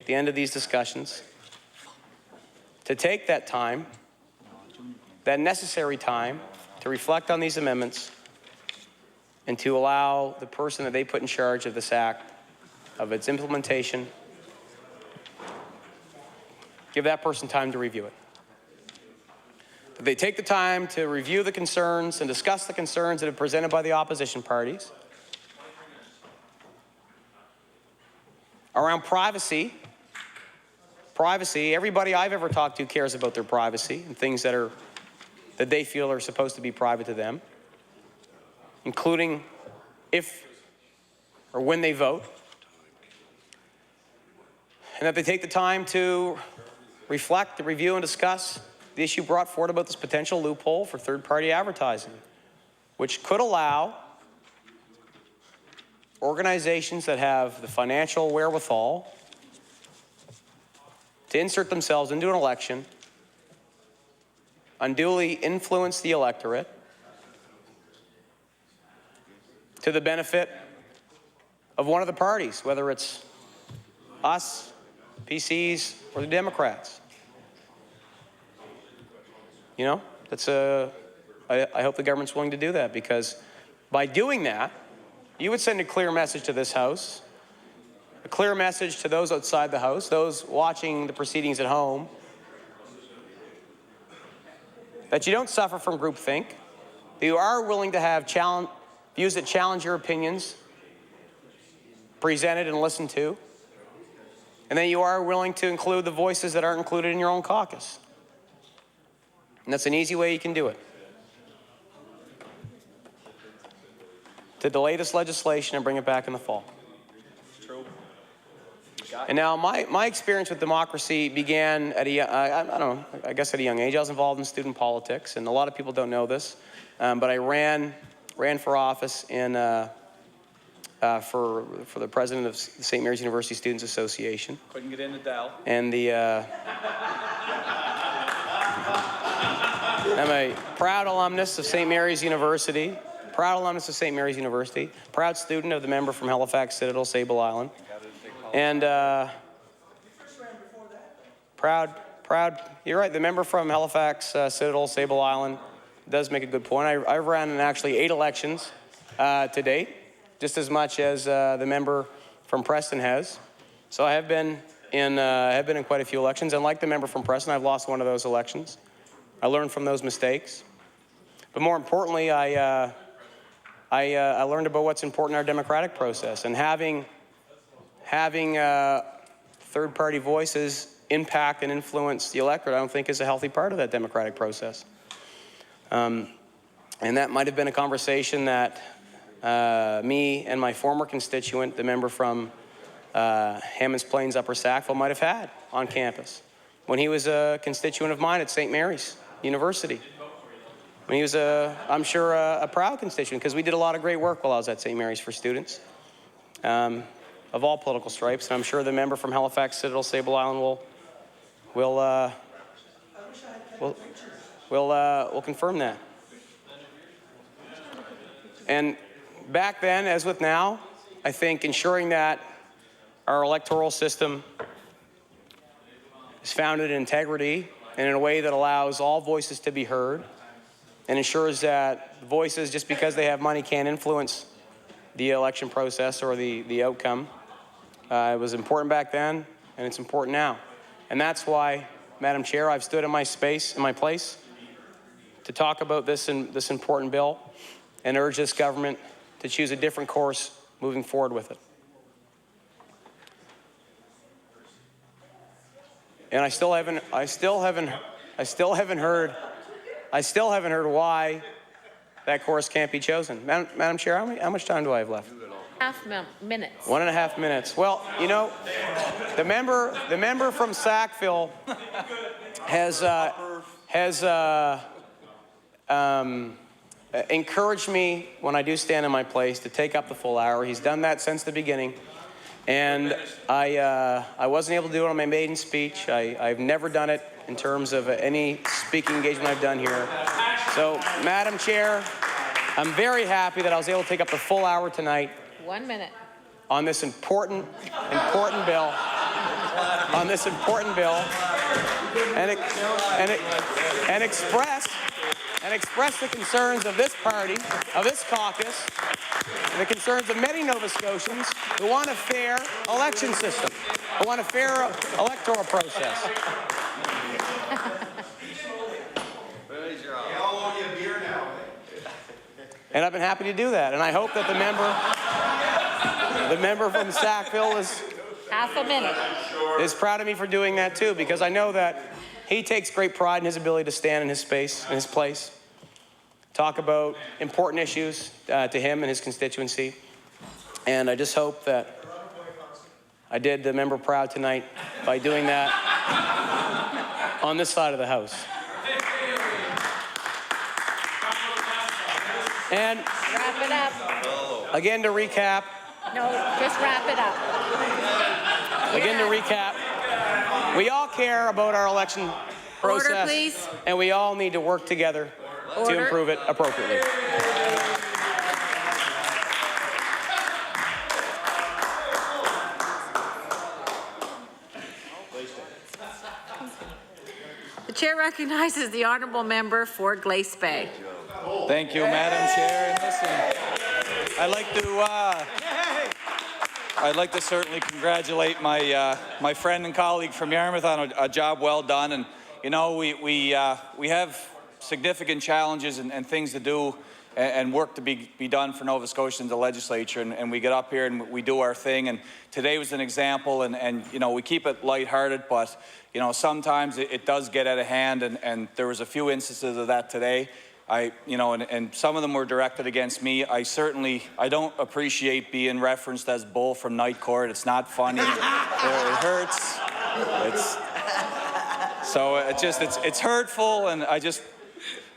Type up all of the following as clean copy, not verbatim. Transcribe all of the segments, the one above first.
at the end of these discussions to take that time, that necessary time, to reflect on these amendments and to allow the person that they put in charge of this act, of its implementation, give that person time to review it. That they take the time to review the concerns and discuss the concerns that are presented by the opposition parties around privacy. Privacy, everybody I've ever talked to cares about their privacy and things that they feel are supposed to be private to them, including if or when they vote. And that they take the time to reflect, to review, and discuss the issue brought forward about this potential loophole for third-party advertising, which could allow organizations that have the financial wherewithal to insert themselves into an election, unduly influence the electorate to the benefit of one of the parties, whether it's us, PCs, or the Democrats. You know, that's I hope the government's willing to do that, because by doing that, you would send a clear message to this House, a clear message to those outside the House, those watching the proceedings at home, that you don't suffer from groupthink, that you are willing to have views that challenge your opinions presented and listened to, and that you are willing to include the voices that aren't included in your own caucus. And that's an easy way you can do it. To delay this legislation and bring it back in the fall. And now my experience with democracy began at I guess at a young age. I was involved in student politics, and a lot of people don't know this, but I ran for office for the president of the St. Mary's University Students Association. Couldn't get into Dell. And I'm a proud alumnus of St. Mary's University. Proud alumnus of St. Mary's University. Proud student of the member from Halifax, Citadel, Sable Island. And proud, you're right, the member from Halifax, Citadel, Sable Island does make a good point. I ran in actually 8 elections to date, just as much as the member from Preston has. So I have been in quite a few elections, and like the member from Preston, I've lost one of those elections. I learned from those mistakes. But more importantly, I learned about what's important in our democratic process, and having third-party voices impact and influence the electorate, I don't think is a healthy part of that democratic process. And that might have been a conversation that me and my former constituent, the member from Hammonds Plains, Upper Sackville, might have had on campus when he was a constituent of mine at St. Mary's University. When he was, I'm sure, a proud constituent, because we did a lot of great work while I was at St. Mary's for students of all political stripes, and I'm sure the member from Halifax, Citadel, Sable Island will confirm that. And back then, as with now, I think ensuring that our electoral system is founded in integrity and in a way that allows all voices to be heard, and ensures that voices, just because they have money, can't influence the election process or the outcome. It was important back then, and it's important now. And that's why, Madam Chair, I've stood in my place to talk about this important bill and urge this government to choose a different course moving forward with it. And I still haven't heard why that course can't be chosen. Madam Chair, how much time do I have left? 1.5 minutes. 1.5 minutes. Well, you know, the member from Sackville has encouraged me when I do stand in my place to take up the full hour. He's done that since the beginning. And I wasn't able to do it on my maiden speech. I've never done it in terms of any speaking engagement I've done here. So, Madam Chair, I'm very happy that I was able to take up the full hour tonight. 1 minute. On this important bill. on this important bill and express the concerns of this party, of this caucus, and the concerns of many Nova Scotians who want a fair election system, who want a fair electoral process. And I've been happy to do that, and I hope that the member from Sackville Half a minute. is proud of me for doing that too, because I know that he takes great pride in his ability to stand in his space, in his place, talk about important issues to him and his constituency. And I just hope that I did the member proud tonight by doing that on this side of the House. And Wrap it up. again, to recap. No, just wrap it up. Again, to recap, we all care about our election process. Order, please. And we all need to work together to improve it appropriately. The chair recognizes the honourable member for Glace Bay. Thank you, Madam Chair. And listen, I'd like to certainly congratulate my friend and colleague from Yarmouth on a job well done. And you know, we have significant challenges and things to do and work to be done for Nova Scotia in the legislature, and we get up here and we do our thing. And today was an example, and you know, we keep it lighthearted, but you know, sometimes it does get out of hand, and there was a few instances of that today. And some of them were directed against me. I don't appreciate being referenced as Bull from Night Court. It's not funny. It hurts. It's hurtful, and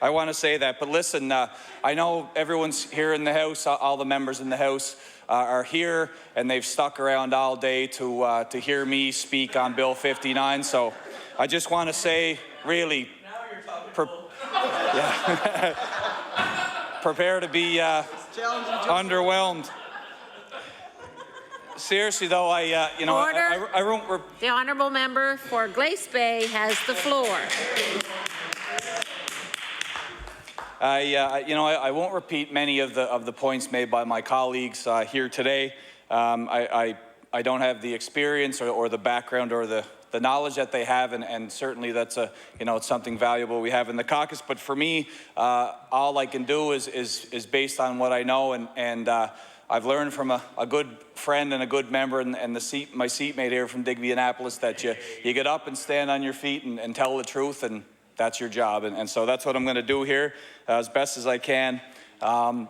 I want to say that. But listen, I know everyone's here in the House, all the members in the House are here, and they've stuck around all day to hear me speak on Bill 59. So I just want to say, really, prepare to be underwhelmed. Seriously, though, I won't. The honourable member for Glace Bay has the floor. I won't repeat many of the points made by my colleagues here today. I don't have the experience or the background or the knowledge that they have, and certainly that's it's something valuable we have in the caucus. But for me, all I can do is based on what I know, and I've learned from a good friend and a good member, and my seatmate here from Digby Annapolis, that you get up and stand on your feet and tell the truth, and that's your job. And so that's what I'm going to do here as best as I can. I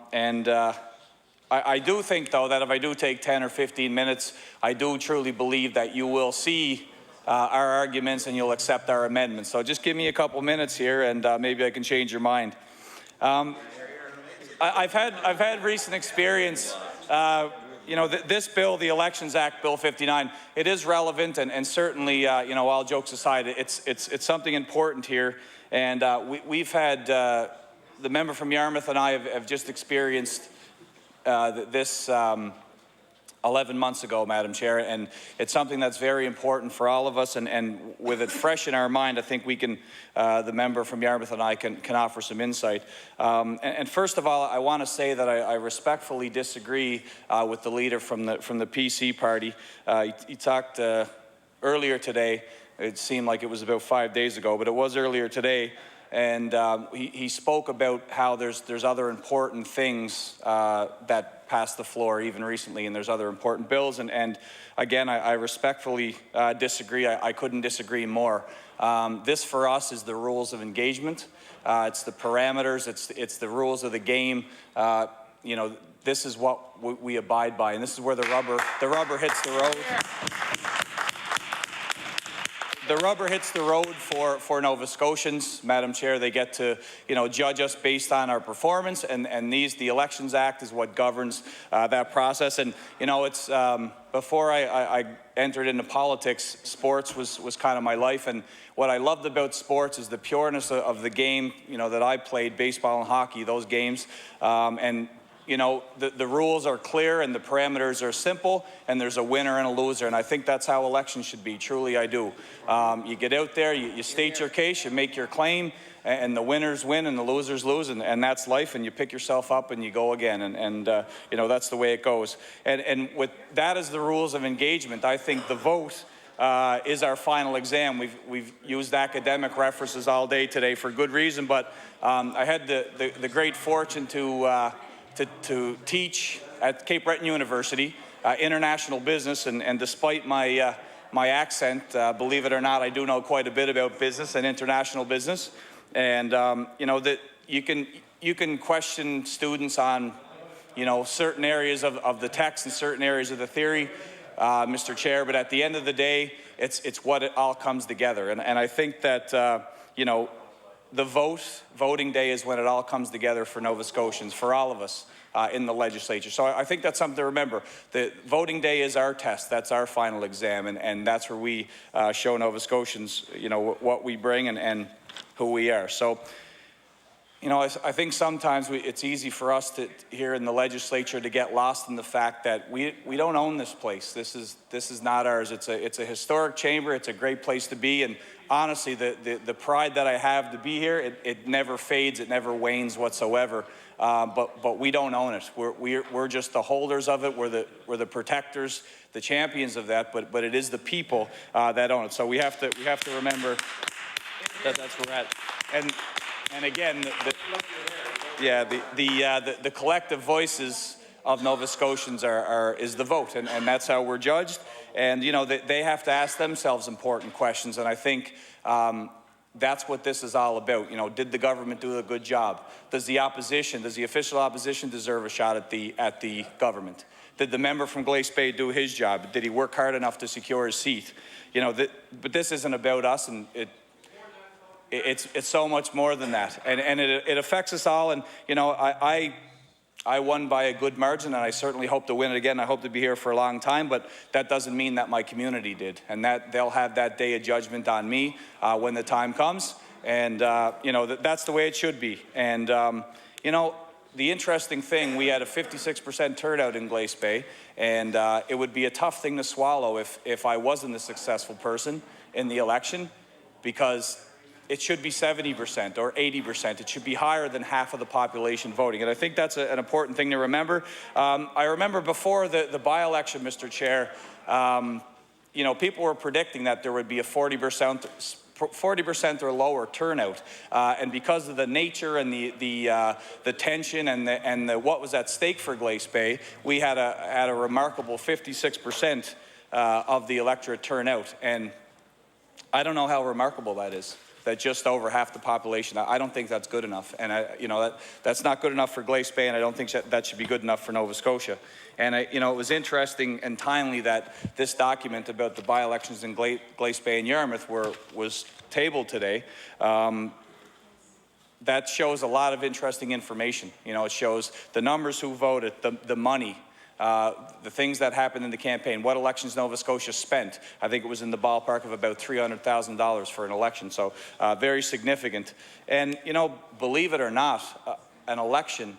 do think, though, that if I do take 10 or 15 minutes, I do truly believe that you will see our arguments and you'll accept our amendments. So just give me a couple minutes here, and maybe I can change your mind. I've had recent experience. This bill, the Elections Act, Bill 59, it is relevant, and certainly, all jokes aside, it's something important here. And we've had the member from Yarmouth and I have just experienced this 11 months ago, Madam Chair, and it's something that's very important for all of us, and with it fresh in our mind, I think we can, the member from Yarmouth and I can offer some insight. And first of all, I want to say that I respectfully disagree with the leader from the PC party. He talked earlier today. It seemed like it was about 5 days ago, but it was earlier today. And he spoke about how there's other important things that passed the floor even recently, and there's other important bills. And again, I respectfully disagree. I couldn't disagree more. This for us is the rules of engagement. It's the parameters. It's the rules of the game. This is what we abide by, and this is where the rubber hits the road. The rubber hits the road for Nova Scotians, Madam Chair. They get to, judge us based on our performance, and the Elections Act is what governs that process. And, it's before I entered into politics, sports was kind of my life, and what I loved about sports is the pureness of the game, that I played, baseball and hockey, those games, and you know, the rules are clear and the parameters are simple, and there's a winner and a loser. And I think that's how elections should be. Truly, I do. You get out there, you state your case, you make your claim, and the winners win and the losers lose, and that's life, and you pick yourself up and you go again. And you know, that's the way it goes. And with that as the rules of engagement, I think the vote is our final exam. We've used academic references all day today for good reason, but I had the great fortune to teach at Cape Breton University, international business, and despite my accent, believe it or not, I do know quite a bit about business and international business. And you know, that you can question students on, you know, certain areas of the text and certain areas of the theory, Mr. Chair, but at the end of the day, it's what it all comes together. And I think that you know, the voting day is when it all comes together for Nova Scotians, for all of us in the legislature. So I think that's something to remember. The voting day is our test. That's our final exam, and that's where we show Nova Scotians, you know, what we bring and who we are. So, you know, I think sometimes it's easy for us here in the legislature to get lost in the fact that we don't own this place. This is not ours. It's a historic chamber. It's a great place to be, and honestly, the pride that I have to be here, it never fades. It never wanes whatsoever. But we don't own it. We're just the holders of it. We're the protectors, the champions of that. But it is the people that own it. So we have to remember that that's where we're at. And again, the collective voices of Nova Scotians is the vote, and that's how we're judged. And you know, they have to ask themselves important questions, and I think that's what this is all about. You know, did the government do a good job? Does the official opposition deserve a shot at the government? Did the member from Glace Bay do his job? Did he work hard enough to secure his seat? You know, but this isn't about us, and it's so much more than that, and it affects us all. And you know, I won by a good margin, and I certainly hope to win it again. I hope to be here for a long time, but that doesn't mean that my community did, and that they'll have that day of judgment on me when the time comes. And you know, that's the way it should be. And you know, the interesting thing, we had a 56% turnout in Glace Bay, and it would be a tough thing to swallow if I wasn't a successful person in the election, because it should be 70% or 80%. It should be higher than half of the population voting. And I think that's an important thing to remember. I remember before the by-election, Mr. Chair, you know, people were predicting that there would be a 40% or lower turnout. And because of the nature and the tension and the what was at stake for Glace Bay, we had a remarkable 56% of the electorate turnout. And I don't know how remarkable that is. That just over half the population. I don't think that's good enough, and you know, that's not good enough for Glace Bay, and I don't think that should be good enough for Nova Scotia. And you know, it was interesting and timely that this document about the by-elections in Glace Bay and Yarmouth was tabled today. That shows a lot of interesting information. You know, it shows the numbers who voted, the money. The things that happened in the campaign, what elections Nova Scotia spent. I think it was in the ballpark of about $300,000 for an election, so very significant. And, you know, believe it or not, an election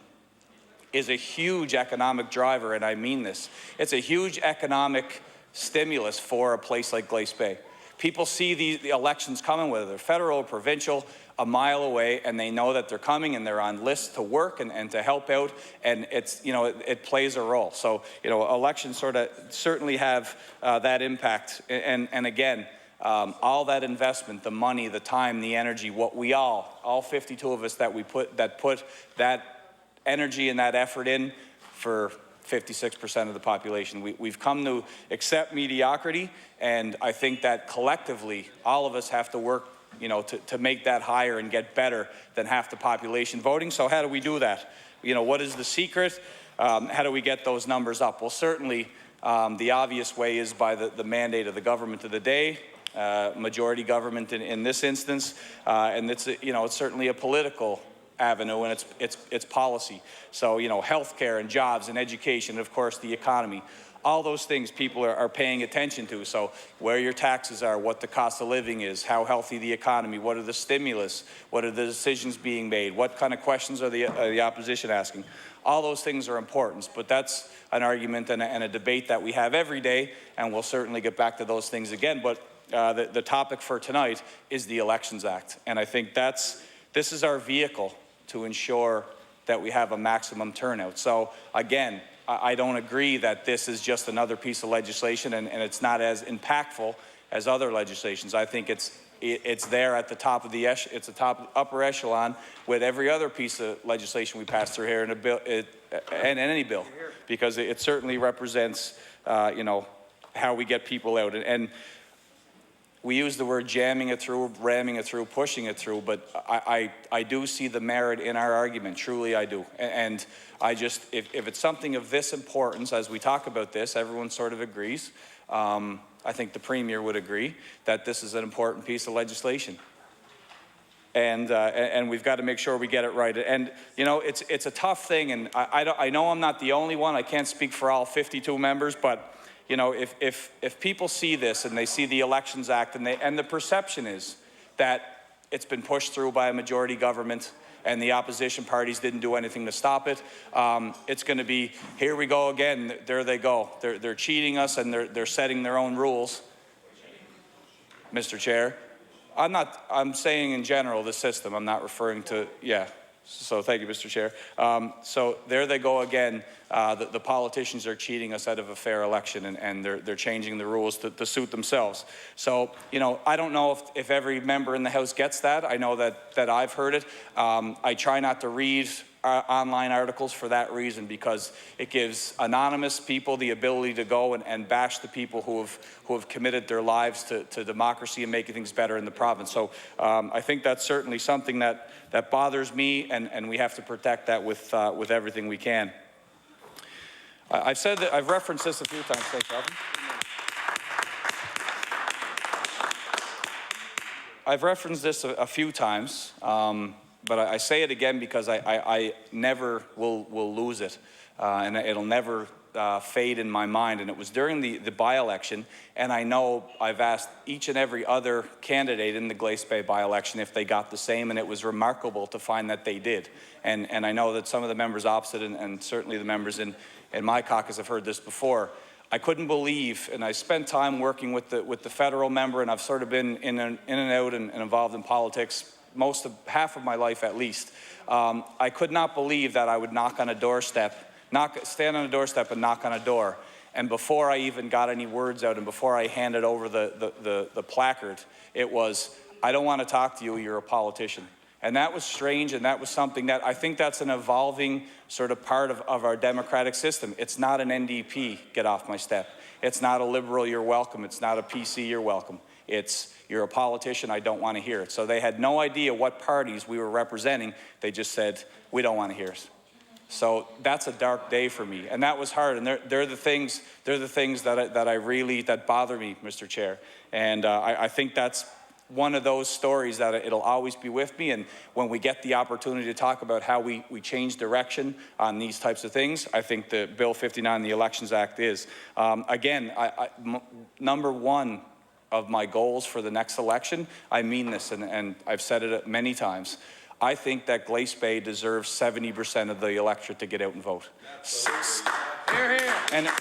is a huge economic driver, and I mean this. It's a huge economic stimulus for a place like Glace Bay. People see the elections coming, whether they're federal or provincial, a mile away, and they know that they're coming, and they're on lists to work and to help out, and it's, you know, it plays a role. So, you know, elections sort of certainly have that impact. And again, all that investment, the money, the time, the energy, what we all 52 of us put that energy and that effort in for 56% of the population. We've come to accept mediocrity, and I think that collectively, all of us have to work, you know, to make that higher and get better than half the population voting. So how do we do that? You know, what is the secret? How do we get those numbers up? Well, certainly the obvious way is by the mandate of the government of the day, majority government in this instance, and it's, you know, it's certainly a political avenue, and it's policy. So, you know, healthcare and jobs and education, and of course the economy. All those things people are paying attention to. So where your taxes are, what the cost of living is, how healthy the economy, what are the stimulus, what are the decisions being made, what kind of questions are the opposition asking. All those things are important, but that's an argument and a debate that we have every day, and we'll certainly get back to those things again. But the topic for tonight is the Elections Act, and I think this is our vehicle to ensure that we have a maximum turnout. So again, I don't agree that this is just another piece of legislation and it's not as impactful as other legislations. I think it's there at the top of the upper echelon with every other piece of legislation we pass through here in a bill and any bill, because it certainly represents you know, how we get people out. And we use the word jamming it through, ramming it through, pushing it through, but I do see the merit in our argument. Truly I do. And I just, if it's something of this importance, as we talk about this, everyone sort of agrees. I think the Premier would agree that this is an important piece of legislation. And we've got to make sure we get it right. And, you know, it's a tough thing, and I know I'm not the only one. I can't speak for all 52 members, but you know, if people see this and they see the Elections Act and the perception is that it's been pushed through by a majority government and the opposition parties didn't do anything to stop it, it's going to be, here we go again, there they go. They're cheating us and they're setting their own rules. Mr. Chair, I'm saying in general the system, I'm not referring to, yeah. So thank you, Mr. Chair. So there they go again. The politicians are cheating us out of a fair election, and they're changing the rules to suit themselves. So, you know, I don't know if every member in the House gets that. I know that I've heard it. I try not to read online articles for that reason, because it gives anonymous people the ability to go and bash the people who have committed their lives to democracy and making things better in the province. So I think that's certainly something that bothers me, and we have to protect that with everything we can. I've said that, I've referenced this a few times. Thanks, Alvin. I've referenced this a few times, but I say it again because I never will lose it, and it'll never fade in my mind. And it was during the by-election, and I know I've asked each and every other candidate in the Glace Bay by-election if they got the same, and it was remarkable to find that they did. And I know that some of the members opposite, and certainly the members in my caucus have heard this before. I couldn't believe, and I spent time working with the federal member, and I've sort of been in and out and involved in politics half of my life at least. I could not believe that I would knock on a doorstep, stand on a doorstep and knock on a door, and before I even got any words out and before I handed over the placard, it was, I don't want to talk to you, you're a politician. And that was strange, and that was something that I think that's an evolving sort of part of our democratic system. It's not an NDP, get off my step. It's not a Liberal, you're welcome. It's not a PC, you're welcome. It's, you're a politician, I don't want to hear it. So they had no idea what parties we were representing. They just said, we don't want to hear it. So that's a dark day for me, and that was hard. And they're the things that bother me, Mr. Chair. And I think that's one of those stories that it'll always be with me. And when we get the opportunity to talk about how we change direction on these types of things, I think the Bill 59, the Elections Act, is. Again, number one of my goals for the next election, I mean this, and I've said it many times, I think that Glace Bay deserves 70% of the electorate to get out and vote. Hear, hear.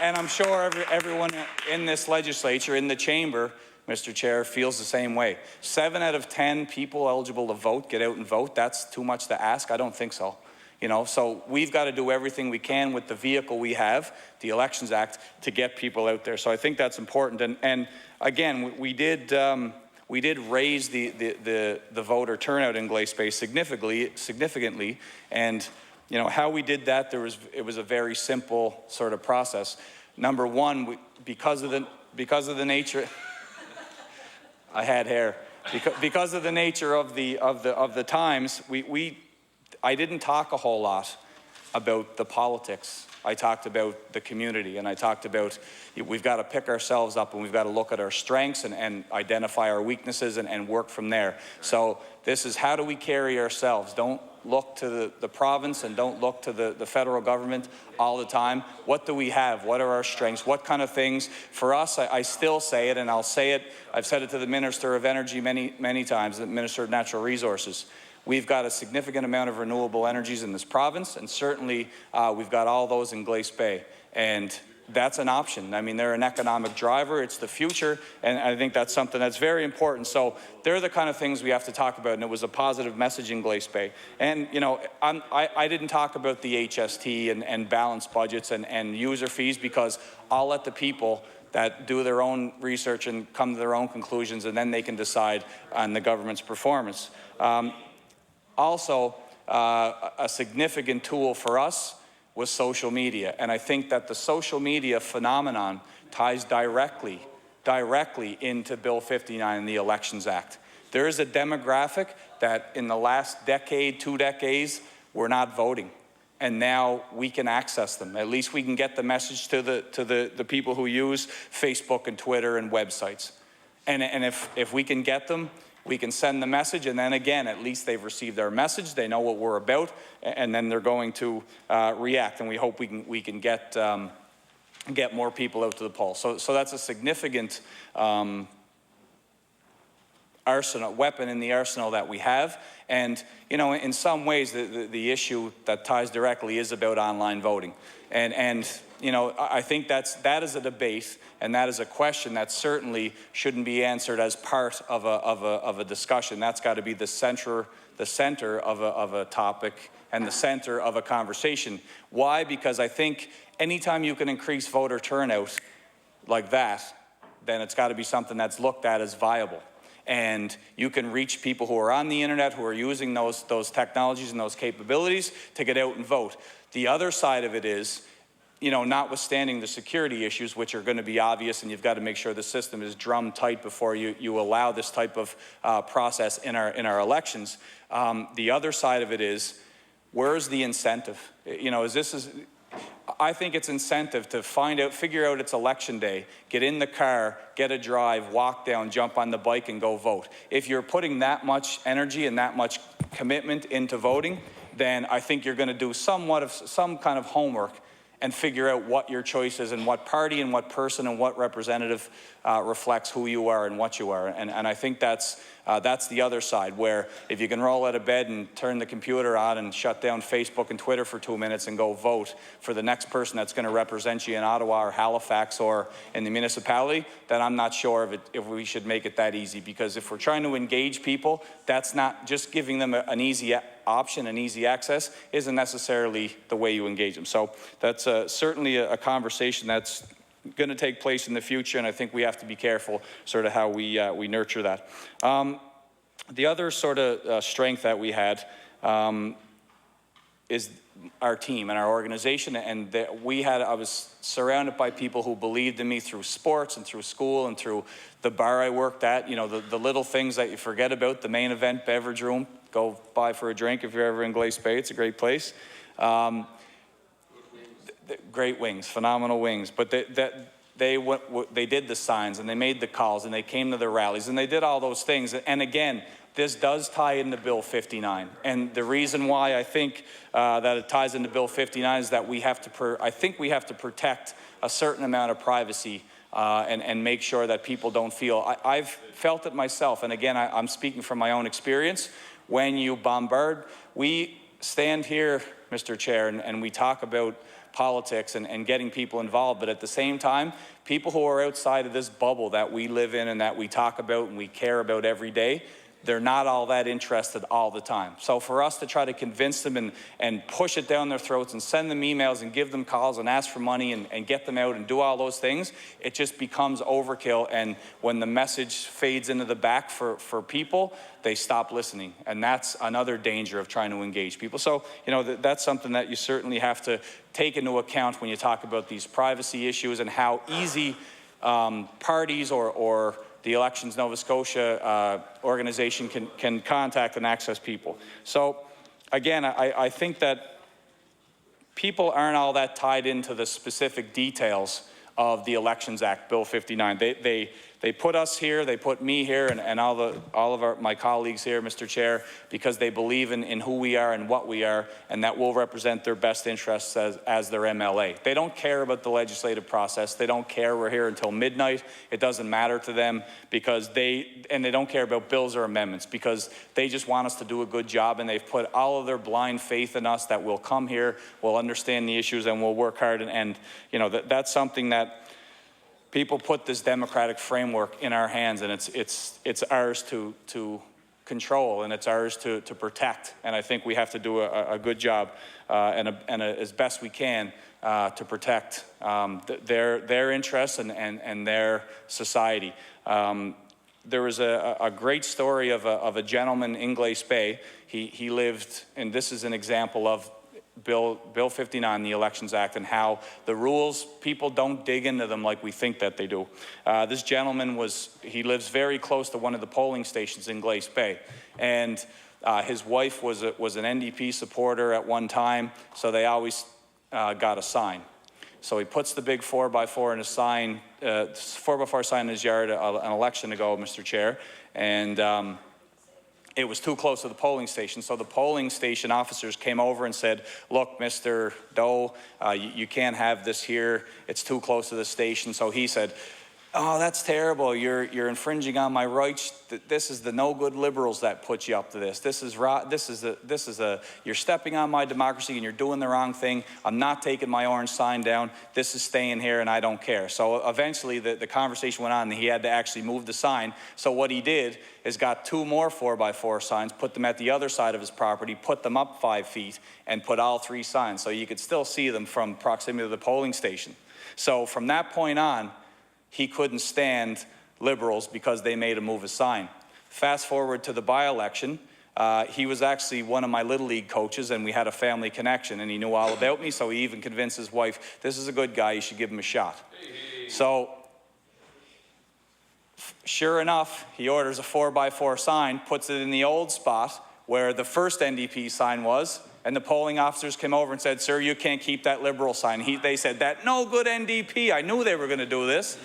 And I'm sure everyone in this legislature, in the chamber, Mr. Chair, feels the same way. 7 out of 10 people eligible to vote get out and vote. That's too much to ask? I don't think so. You know, so we've got to do everything we can with the vehicle we have, the Elections Act, to get people out there. So I think that's important. And again, we did raise the voter turnout in Glace Bay significantly, and you know how we did that. It was a very simple sort of process. Number one, because of the nature, I had hair. Because of the nature of the times, I didn't talk a whole lot about the politics. I talked about the community, and I talked about we've got to pick ourselves up and we've got to look at our strengths and identify our weaknesses and work from there. So this is how do we carry ourselves. Don't look to the province and don't look to the federal government all the time. What do we have? What are our strengths? What kind of things? For us, I still say it, and I'll say it, I've said it to the Minister of Energy many times, the Minister of Natural Resources. We've got a significant amount of renewable energies in this province, and certainly we've got all those in Glace Bay. And that's an option. I mean, they're an economic driver. It's the future, and I think that's something that's very important. So they're the kind of things we have to talk about, and it was a positive message in Glace Bay. And, you know, I didn't talk about the HST and balanced budgets and user fees, because I'll let the people that do their own research and come to their own conclusions, and then they can decide on the government's performance. Also, a significant tool for us was social media. And I think that the social media phenomenon ties directly into Bill 59 and the Elections Act. There is a demographic that in the last decade, 2 decades, were not voting. And now we can access them. At least we can get the message to the people who use Facebook and Twitter and websites. And if we can get them, we can send the message, and then again, at least they've received our message, they know what we're about, and then they're going to react, and we hope we can get more people out to the polls. So that's a significant weapon in the arsenal that we have. And, you know, in some ways, the issue that ties directly is about online voting. And you know, I think that is a debate, and that is a question that certainly shouldn't be answered as part of a discussion. That's got to be the center of a topic and the center of a conversation. Why? Because I think anytime you can increase voter turnout like that, then it's got to be something that's looked at as viable. And you can reach people who are on the internet, who are using those technologies and those capabilities to get out and vote. The other side of it is, you know, notwithstanding the security issues, which are going to be obvious, and you've got to make sure the system is drum tight before you allow this type of process in our elections. The other side of it is, where's the incentive? You know, I think it's incentive to figure out it's election day, get in the car, get a drive, walk down, jump on the bike, and go vote. If you're putting that much energy and that much commitment into voting, then I think you're going to do some kind of homework and figure out what your choice is and what party and what person and what representative reflects who you are and what you are. And I think that's the other side, where if you can roll out of bed and turn the computer on and shut down Facebook and Twitter for 2 minutes and go vote for the next person that's going to represent you in Ottawa or Halifax or in the municipality, then I'm not sure if we should make it that easy. Because if we're trying to engage people, that's not just giving them an easy option and easy access isn't necessarily the way you engage them. So that's certainly a conversation that's going to take place in the future, and I think we have to be careful sort of how we nurture that. The other sort of strength that we had is our team and our organization, and I was surrounded by people who believed in me through sports and through school and through the bar I worked at. You know, the little things that you forget about, the main event beverage room. Go by for a drink if you're ever in Glace Bay. It's a great place. Great wings, phenomenal wings. But they did the signs, and they made the calls, and they came to the rallies, and they did all those things. And again, this does tie into Bill 59. And the reason why I think that it ties into Bill 59 is that I think we have to protect a certain amount of privacy and make sure that people don't feel. I've felt it myself, and again, I'm speaking from my own experience. When you bombard, we stand here, Mr. Chair, and we talk about politics and getting people involved, but at the same time, people who are outside of this bubble that we live in and that we talk about and we care about every day, they're not all that interested all the time. So for us to try to convince them and push it down their throats and send them emails and give them calls and ask for money and get them out and do all those things, it just becomes overkill. And when the message fades into the back for people, they stop listening. And that's another danger of trying to engage people. So, you know, that's something that you certainly have to take into account when you talk about these privacy issues and how easy parties or the Elections Nova Scotia organization can contact and access people. So again, I think that people aren't all that tied into the specific details of the Elections Act, Bill 59. They put us here, they put me here, and all of my colleagues here, Mr. Chair, because they believe in who we are and what we are, and that we'll represent their best interests as their MLA. They don't care about the legislative process. They don't care we're here until midnight. It doesn't matter to them because they don't care about bills or amendments because they just want us to do a good job, and they've put all of their blind faith in us that we'll come here, we'll understand the issues, and we'll work hard. And you know, that's something that people put this democratic framework in our hands, and it's ours to control, and it's ours to protect. And I think we have to do a good job as best we can to protect their interests and their society. There was a great story of a gentleman in Glace Bay. He lived, and this is an example of Bill 59, the Elections Act, and how the rules, people don't dig into them like we think that they do. This gentleman he lives very close to one of the polling stations in Glace Bay, and his wife was an NDP supporter at one time, so they always got a sign. So he puts the big 4x4 in his sign, 4x4 sign in his yard an election ago, Mr. Chair, and it was too close to the polling station. So the polling station officers came over and said, look, Mr. Doe, you can't have this here. It's too close to the station. So he said, oh, that's terrible. You're infringing on my rights. This is the no good liberals that put you up to this. You're stepping on my democracy and you're doing the wrong thing. I'm not taking my orange sign down. This is staying here and I don't care. So eventually the conversation went on and he had to actually move the sign. So what he did is got 2 more 4x4 signs, put them at the other side of his property, put them up 5 feet, and put all 3 signs. So you could still see them from proximity to the polling station. So from that point on, he couldn't stand liberals because they made him move his sign. Fast forward to the by-election, he was actually one of my Little League coaches, and we had a family connection, and he knew all about me, so he even convinced his wife, this is a good guy, you should give him a shot. So, sure enough, he orders a 4x4 sign, puts it in the old spot where the first NDP sign was, and the polling officers came over and said, sir, you can't keep that liberal sign. They said, that no good NDP. I knew they were going to do this.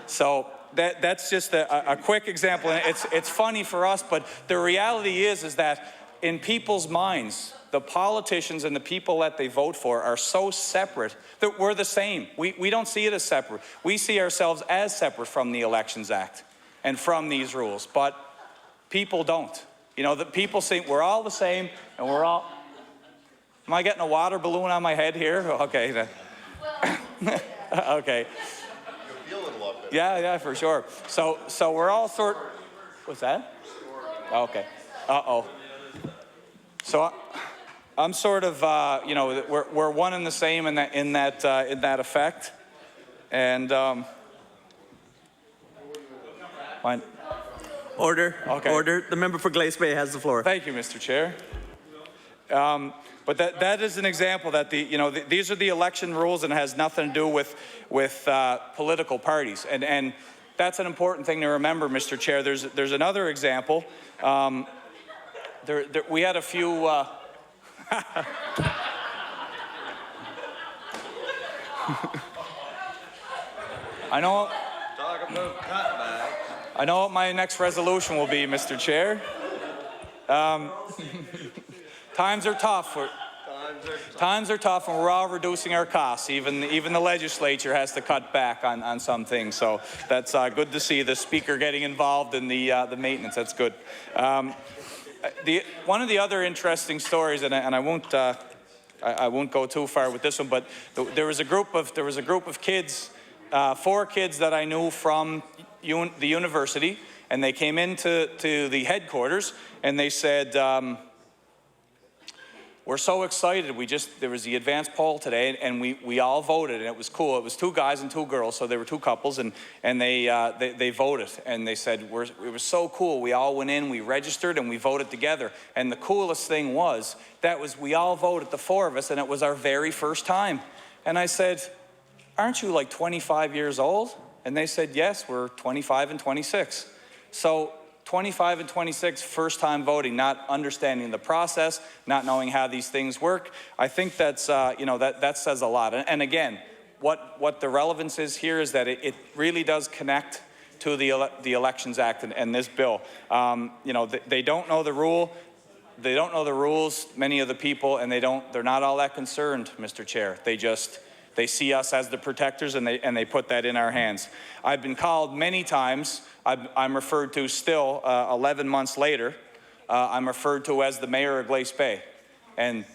So that's just a quick example. And it's funny for us, but the reality is that in people's minds, the politicians and the people that they vote for are so separate that we're the same. We don't see it as separate. We see ourselves as separate from the Elections Act and from these rules, but people don't. You know, the people think we're all the same and we're all... Am I getting a water balloon on my head here? Okay. Okay. You'll feel it a lot better. Yeah, for sure. So we're all sort... What's that? Okay. Uh-oh. So I'm sort of, you know, we're one and the same in that effect. And... Fine. Order. Okay. Order. The member for Glace Bay has the floor. Thank you, Mr. Chair. But that is an example that these are the election rules and it has nothing to do with political parties. And that's an important thing to remember, Mr. Chair. There's another example. We had a few... I know... Talk about cutbacks. I know what my next resolution will be, Mr. Chair. Times are tough. Times are tough, and we're all reducing our costs. Even the legislature has to cut back on some things. So that's good to see the speaker getting involved in the maintenance. That's good. One of the other interesting stories, and I won't go too far with this one, but there was a group of kids, 4 kids that I knew from the university, and they came into the headquarters and they said, we're so excited. There was the advanced poll today, and we all voted, and it was cool. It was 2 guys and 2 girls, so they were 2 couples, and they voted, and they said it was so cool. We all went in, we registered, and we voted together. And the coolest thing was we all voted, the 4 of us, and it was our very first time. And I said, aren't you like 25 years old? And they said, yes, we're 25 and 26. So 25 and 26, first time voting, not understanding the process, not knowing how these things work. I think that's, that says a lot. And again, what the relevance is here is that it really does connect to the Elections Act and this bill. You know, they don't know the rule. They don't know the rules, many of the people, and they're not all that concerned, Mr. Chair. They see us as the protectors, and they put that in our hands. I've been called many times. I'm referred to still 11 months later. I'm referred to as the mayor of Glace Bay, and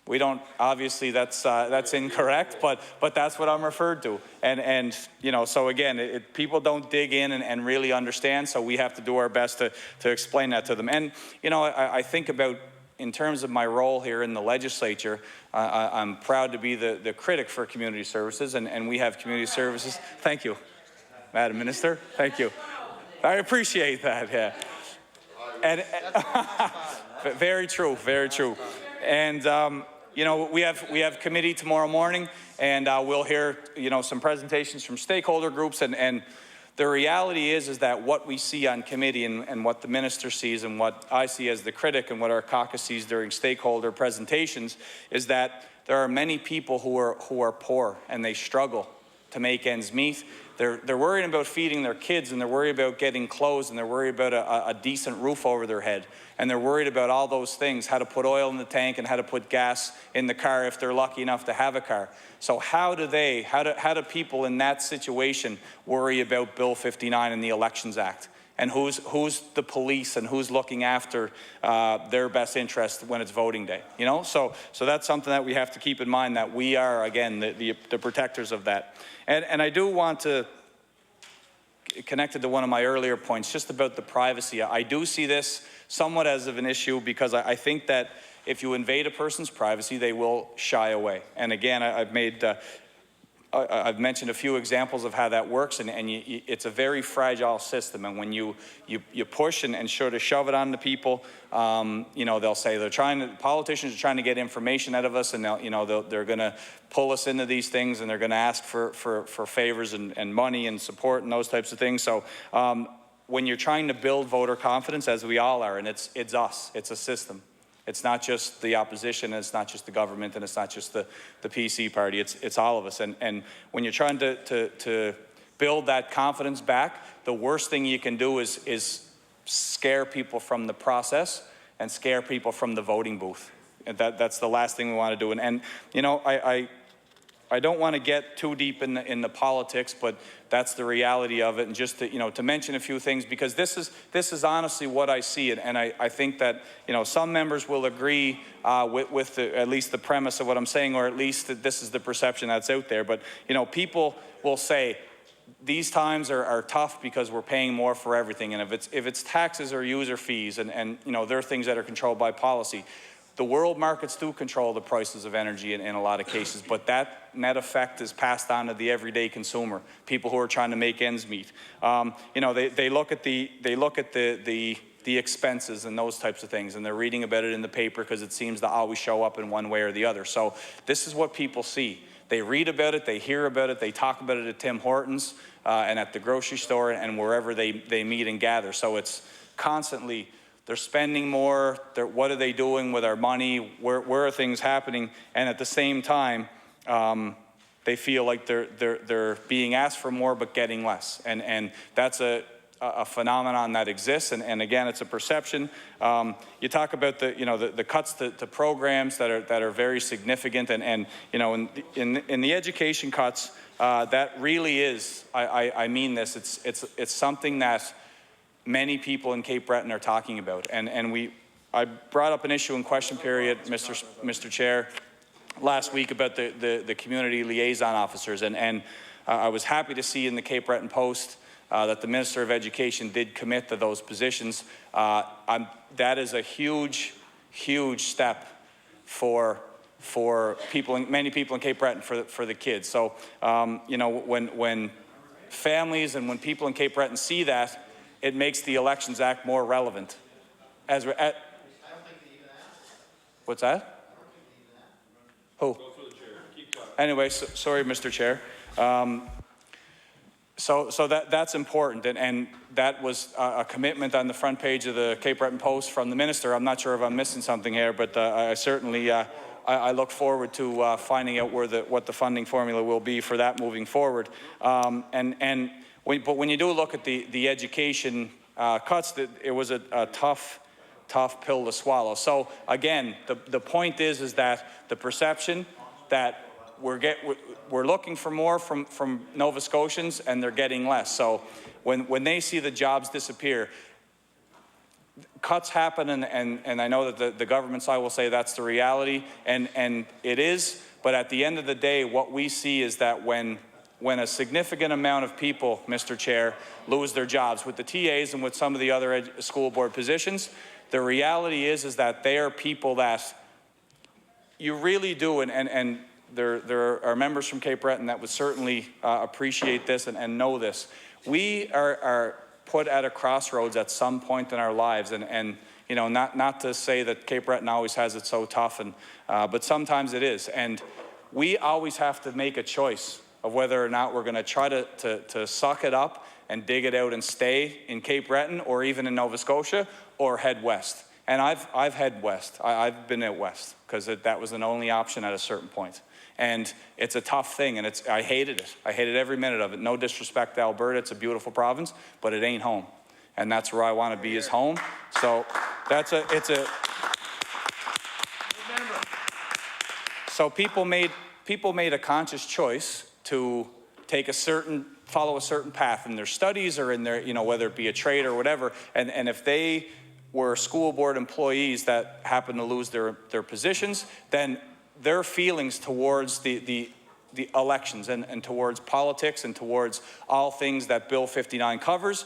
we don't, obviously that's incorrect, but that's what I'm referred to. And you know, so again, people don't dig in and really understand, so we have to do our best to explain that to them. And you know, I think about, in terms of my role here in the legislature, I'm proud to be the critic for community services, and we have community services. Thank you, Madam Minister, thank you. I appreciate that, yeah. And very true, very true. And you know, we have committee tomorrow morning, and we'll hear, you know, some presentations from stakeholder groups, and the reality is that what we see on committee and what the minister sees and what I see as the critic and what our caucus sees during stakeholder presentations is that there are many people who are poor and they struggle to make ends meet. They're worried about feeding their kids, and they're worried about getting clothes, and they're worried about a decent roof over their head, and they're worried about all those things, how to put oil in the tank and how to put gas in the car if they're lucky enough to have a car. So how do people in that situation worry about Bill 59 and the Elections Act? And who's the police, and who's looking after their best interest when it's voting day? You know, so that's something that we have to keep in mind, that we are, again, the protectors of that. And I do want to, connected to one of my earlier points, just about the privacy. I do see this somewhat as of an issue, because I think that if you invade a person's privacy, they will shy away. And again, I've mentioned a few examples of how that works, and it's a very fragile system. And when you push and sort of shove it on the people, you know, they'll say politicians are trying to get information out of us, and they're going to pull us into these things, and they're going to ask for favors and money and support and those types of things. So when you're trying to build voter confidence, as we all are, and it's us, it's a system. It's not just the opposition, and it's not just the government, and it's not just the PC party. It's all of us. And when you're trying to build that confidence back, the worst thing you can do is scare people from the process and scare people from the voting booth. And that's the last thing we want to do. And you know, I don't want to get too deep in the politics, but that's the reality of it. And just to mention a few things, because this is honestly what I see, and I think that some members will agree with at least the premise of what I'm saying, or at least that this is the perception that's out there. But people will say these times are tough because we're paying more for everything, and if it's taxes or user fees, and there are things that are controlled by policy. The world markets do control the prices of energy in a lot of cases, but that net effect is passed on to the everyday consumer, people who are trying to make ends meet. They look at the expenses and those types of things, and they're reading about it in the paper because it seems to always show up in one way or the other. So this is what people see. They read about it, they hear about it, they talk about it at Tim Hortons and at the grocery store and wherever they meet and gather. So it's constantly, they're spending more, what are they doing with our money, where are things happening, and at the same time, they feel like they're being asked for more but getting less. And that's a phenomenon that exists, and again, it's a perception. You talk about the cuts to programs that are very significant, and in the education cuts, that really is, I mean this, it's something that many people in Cape Breton are talking about, and I brought up an issue in question period, Mr. Chair, last week about the community liaison officers, and I was happy to see in the Cape Breton Post that the Minister of Education did commit to those positions. That is a huge step for many people in Cape Breton for the kids. So when families and when people in Cape Breton see that, it makes the Elections Act more relevant. I don't think they even asked. What's that? Who? Anyway, sorry, Mr. Chair. So that's important, and that was a commitment on the front page of the Cape Breton Post from the minister. I'm not sure if I'm missing something here, but I certainly I look forward to finding out what the funding formula will be for that moving forward. And But when you do look at the education cuts, it was a tough pill to swallow. So again, the point is that the perception that we're looking for more from Nova Scotians and they're getting less. So when they see the jobs disappear, cuts happen, and I know that the government side will say that's the reality, and it is, but at the end of the day, what we see is that when a significant amount of people, Mr. Chair, lose their jobs with the TAs and with some of the other school board positions, the reality is that they are people that you really do, and there are members from Cape Breton that would certainly appreciate this and know this. We are put at a crossroads at some point in our lives, and you know, not to say that Cape Breton always has it so tough, but sometimes it is, and we always have to make a choice of whether or not we're going to try to suck it up and dig it out and stay in Cape Breton or even in Nova Scotia, or head west. And I've head west. I've been out west because that was an only option at a certain point. And it's a tough thing, and I hated it. I hated every minute of it. No disrespect to Alberta, it's a beautiful province, but it ain't home. And that's where I want to be, is home. So so people made a conscious choice to follow a certain path in their studies or in their, you know, whether it be a trade or whatever. And if they were school board employees that happen to lose their positions, then their feelings towards the elections and towards politics and towards all things that Bill 59 covers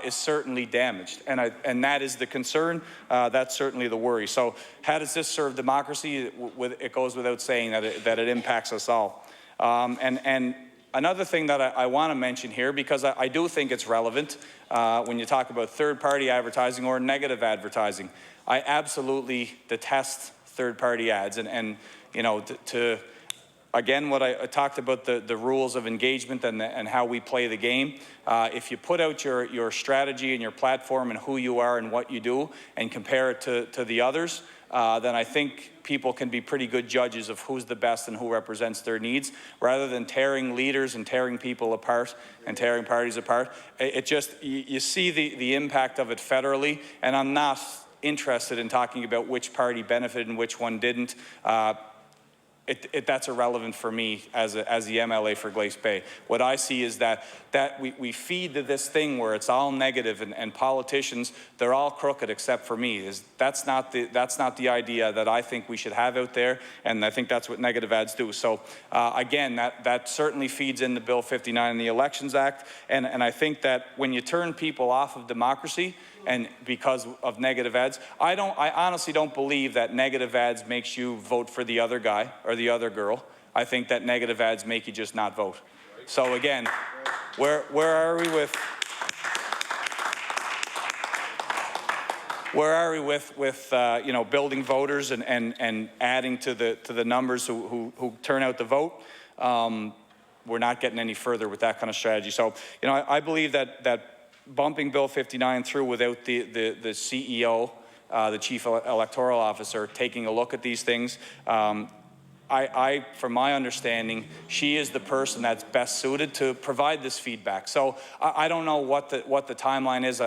is certainly damaged. And that is the concern. That's certainly the worry. So how does this serve democracy? It goes without saying that it impacts us all. And another thing that I want to mention here, because I do think it's relevant when you talk about third-party advertising or negative advertising. I absolutely detest third-party ads. And you know, again, what I talked about, the rules of engagement and how we play the game. If you put out your strategy and your platform and who you are and what you do and compare it to the others, then I think people can be pretty good judges of who's the best and who represents their needs, rather than tearing leaders and tearing people apart and tearing parties apart. It just, you see the impact of it federally, and I'm not interested in talking about which party benefited and which one didn't. That's irrelevant for me as the MLA for Glace Bay. What I see is that we feed to this thing where it's all negative, and politicians, they're all crooked except for me. That's not the idea that I think we should have out there, and I think that's what negative ads do. So again, that certainly feeds into Bill 59 in the Elections Act, and I think that when you turn people off of democracy, and because of negative ads, I honestly don't believe that negative ads makes you vote for the other guy or the other girl. I think that negative ads make you just not vote. So again, where are we with you know, building voters and adding to the numbers who turn out to vote? We're not getting any further with that kind of strategy. So you know, I believe that bumping Bill 59 through without the CEO, the Chief Electoral Officer, taking a look at these things, from my understanding, she is the person that's best suited to provide this feedback. So I don't know what the timeline is.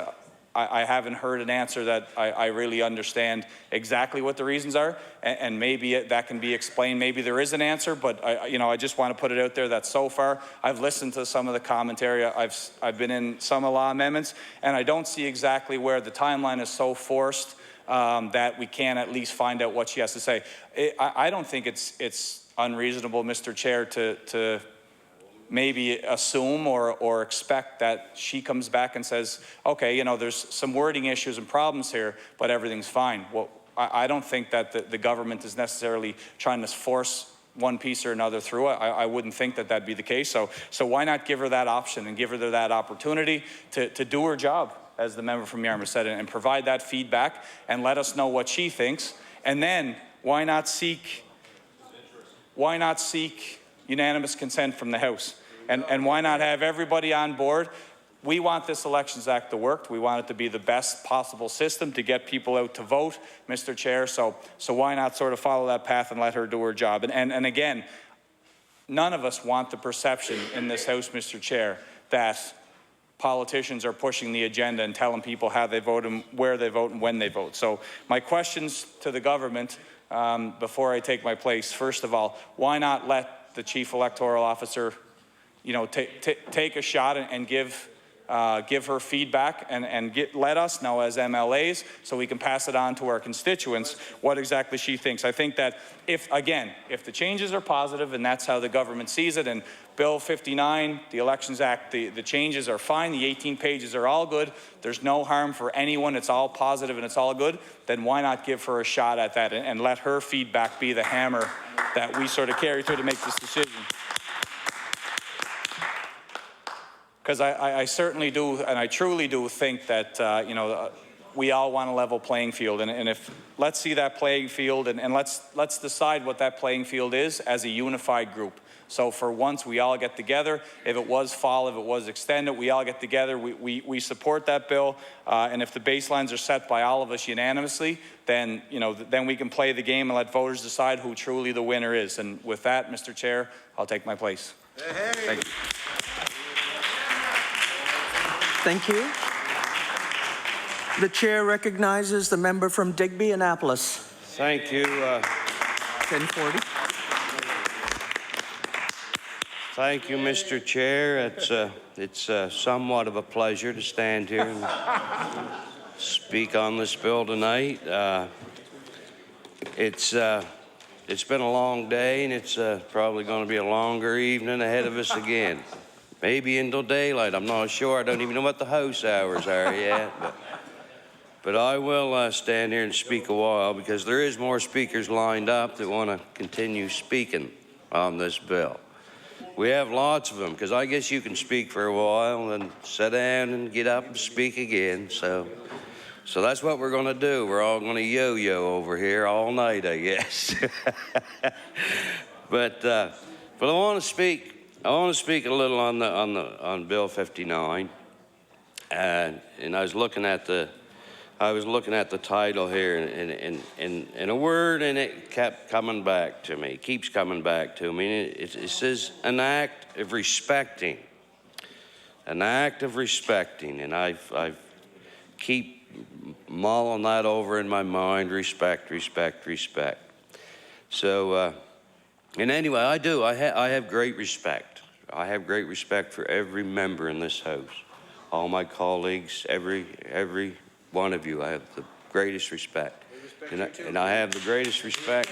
I haven't heard an answer that I really understand exactly what the reasons are, and maybe that can be explained. Maybe there is an answer, but I just want to put it out there that so far I've listened to some of the commentary. I've been in some law amendments, and I don't see exactly where the timeline is so forced that we can at least find out what she has to say. I don't think it's unreasonable, Mr. Chair, to maybe assume or expect that she comes back and says, okay, you know, there's some wording issues and problems here, but everything's fine. Well, I don't think that the government is necessarily trying to force one piece or another through. I wouldn't think that that'd be the case. So why not give her that option and give her that opportunity to do her job, as the member from Yarmouth said, and provide that feedback and let us know what she thinks. And then why not seek unanimous consent from the House? And why not have everybody on board? We want this Elections Act to work. We want it to be the best possible system to get people out to vote, Mr. Chair. So why not sort of follow that path and let her do her job? And again, none of us want the perception in this House, Mr. Chair, that politicians are pushing the agenda and telling people how they vote and where they vote and when they vote. So my questions to the government before I take my place, first of all, why not let the Chief Electoral Officer, you know, take a shot and give her feedback and let us know as MLAs so we can pass it on to our constituents what exactly she thinks. I think that if the changes are positive and that's how the government sees it, and Bill 59, the Elections Act, the changes are fine, the 18 pages are all good, there's no harm for anyone, it's all positive and it's all good, then why not give her a shot at that and let her feedback be the hammer that we sort of carry through to make this decision? Because I certainly do, and I truly do think that, you know, we all want a level playing field. And if, let's see that playing field, and let's decide what that playing field is as a unified group. So for once, we all get together. If it was fall, if it was extended, we all get together. We support that bill. And if the baselines are set by all of us unanimously, then, you know, then we can play the game and let voters decide who truly the winner is. And with that, Mr. Chair, I'll take my place. Hey. Thank you. Thank you. The chair recognizes the member from Digby, Annapolis. Thank you. 1040. Thank you, Mr. Chair. It's somewhat of a pleasure to stand here and speak on this bill tonight. It's been a long day, and it's probably going to be a longer evening ahead of us again. Maybe until daylight. I'm not sure. I don't even know what the house hours are yet. But I will stand here and speak a while, because there is more speakers lined up that want to continue speaking on this bill. We have lots of them, because I guess you can speak for a while and sit down and get up and speak again. So that's what we're going to do. We're all going to yo-yo over here all night, I guess. But I want to speak. I want to speak a little on Bill 59, and I was looking at the title here, and a word in it kept coming back to me. It keeps coming back to me. It says an act of respecting, an act of respecting, and I keep mulling that over in my mind. Respect, respect, respect. So. And anyway, I do. I have great respect. I have great respect for every member in this House, all my colleagues, every one of you. I have the greatest respect. And I have the greatest respect.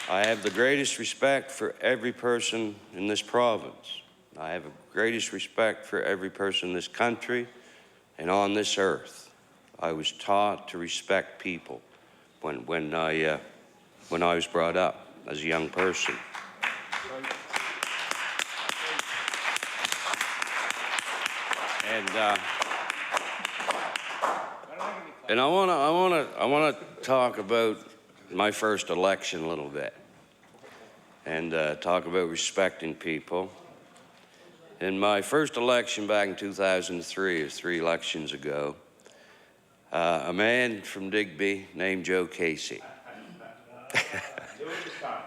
I have the greatest respect for every person in this province. I have the greatest respect for every person in this country and on this earth. I was taught to respect people when I was brought up as a young person. And I want to talk about my first election a little bit, and talk about respecting people. In my first election back in 2003, or 3 elections ago, a man from Digby named Joe Casey.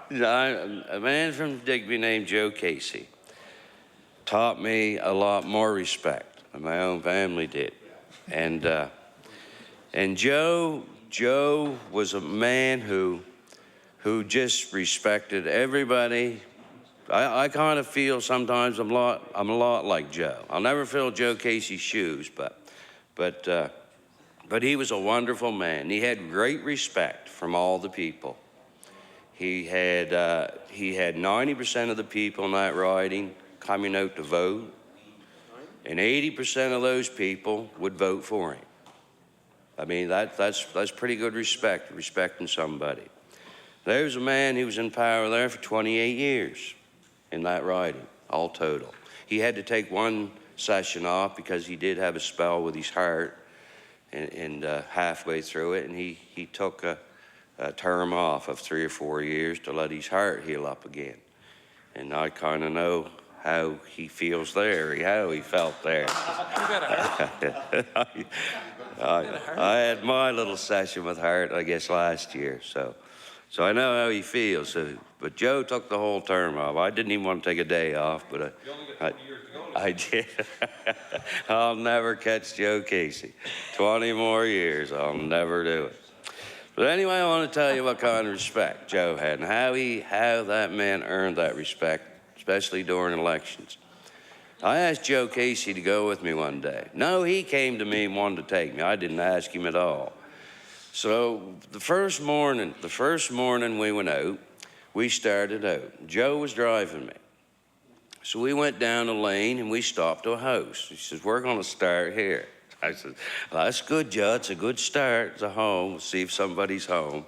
A man from Digby named Joe Casey taught me a lot more respect than my own family did. And Joe was a man who just respected everybody. I kind of feel sometimes I'm a lot like Joe. I'll never fill Joe Casey's shoes, but he was a wonderful man. He had great respect from all the people. He had 90% of the people in that riding coming out to vote, and 80% of those people would vote for him. I mean, that's pretty good respect, respecting somebody. There was a man who was in power there for 28 years in that riding, all total. He had to take 1 session off because he did have a spell with his heart, and halfway through it, and he took a term off of 3 or 4 years to let his heart heal up again. And I kind of know how he feels there, how he felt there. I had my little session with Hart, I guess, last year, so I know how he feels. But Joe took the whole term off. I didn't even want to take a day off, but I did. I'll never catch Joe Casey. 20 more years, I'll never do it. But anyway, I want to tell you what kind of respect Joe had and how that man earned that respect, especially during elections. I asked Joe Casey to go with me one day. No, he came to me and wanted to take me. I didn't ask him at all. So the first morning we went out, we started out. Joe was driving me. So we went down a lane and we stopped to a house. He says, we're going to start here. I said, well, that's good, Joe. It's a good start. It's a home. We'll see if somebody's home.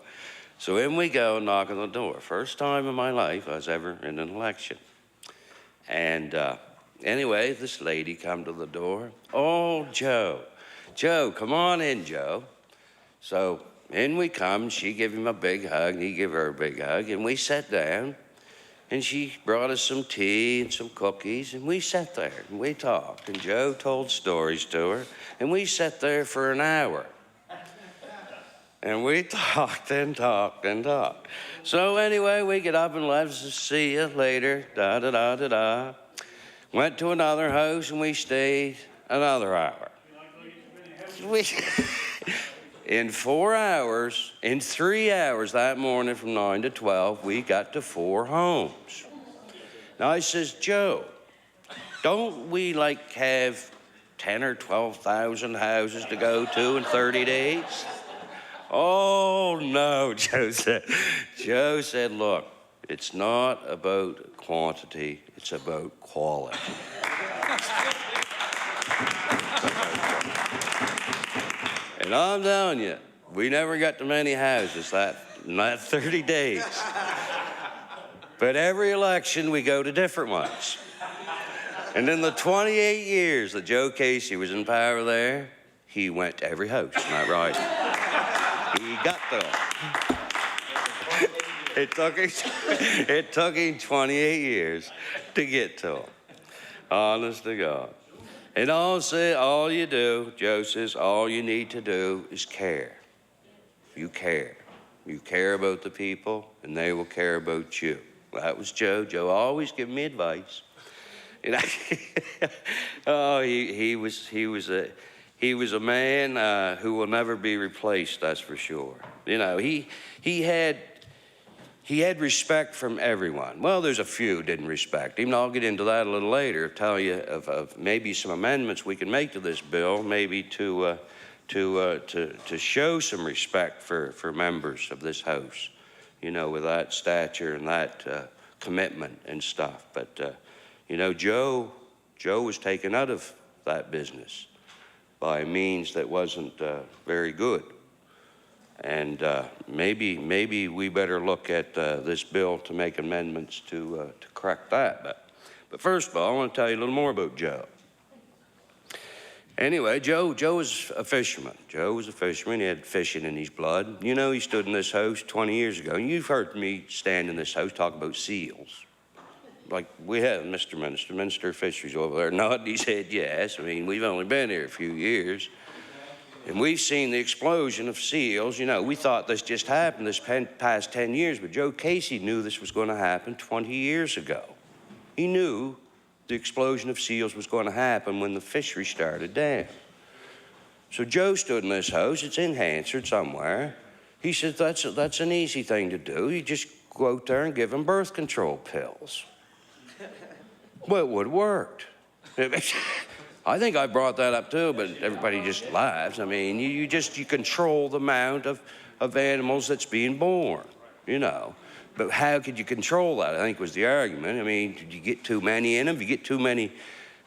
So in we go, knock on the door. First time in my life I was ever in an election. And anyway, this lady come to the door. Oh, Joe. Joe, come on in, Joe. So in we come. She gave him a big hug, and he gave her a big hug. And we sat down. And she brought us some tea and some cookies, and we sat there and we talked. And Joe told stories to her, and we sat there for an hour. And we talked and talked and talked. So anyway, we get up and left. See you later. Da da da da da. Went to another house and we stayed another hour. In 4 hours, in 3 hours that morning from 9 to 12, we got to 4 homes. Now I says, Joe, don't we like have 10 or 12,000 houses to go to in 30 days? Oh no, Joe said. Joe said, look, it's not about quantity, it's about quality. And I'm telling you, we never got to many houses in that 30 days. But every election, we go to different ones. And in the 28 years that Joe Casey was in power there, he went to every house, isn't that right? He got them. It took him 28 years to get to them. Honest to God. And all you do, Joe says, all you need to do is care. You care. You care about the people, and they will care about you. Well, that was Joe. Joe always gave me advice. And oh, he was a man who will never be replaced. That's for sure. You know, he had respect from everyone. Well, there's a few didn't respect him. I'll get into that a little later. Tell you of maybe some amendments we can make to this bill, maybe to show some respect for members of this House, you know, with that stature and that commitment and stuff. But you know, Joe was taken out of that business by means that wasn't very good. And maybe we better look at this bill to make amendments to correct that. But first of all, I want to tell you a little more about Joe. Anyway, Joe was a fisherman. Joe was a fisherman. He had fishing in his blood. You know, he stood in this house 20 years ago. And you've heard me stand in this house talk about seals. Like we have Minister of Fisheries over there nodding his head yes. I mean, we've only been here a few years. And we've seen the explosion of seals. You know, we thought this just happened this past 10 years, but Joe Casey knew this was going to happen 20 years ago. He knew the explosion of seals was going to happen when the fishery started down. So Joe stood in this house. It's in Hansard somewhere. He said, that's an easy thing to do. You just go out there and give them birth control pills. Well, it would have worked. I think I brought that up too, but everybody just laughs. I mean, you control the amount of animals that's being born, you know. But how could you control that, I think was the argument. I mean, did you get too many in them? If you get too many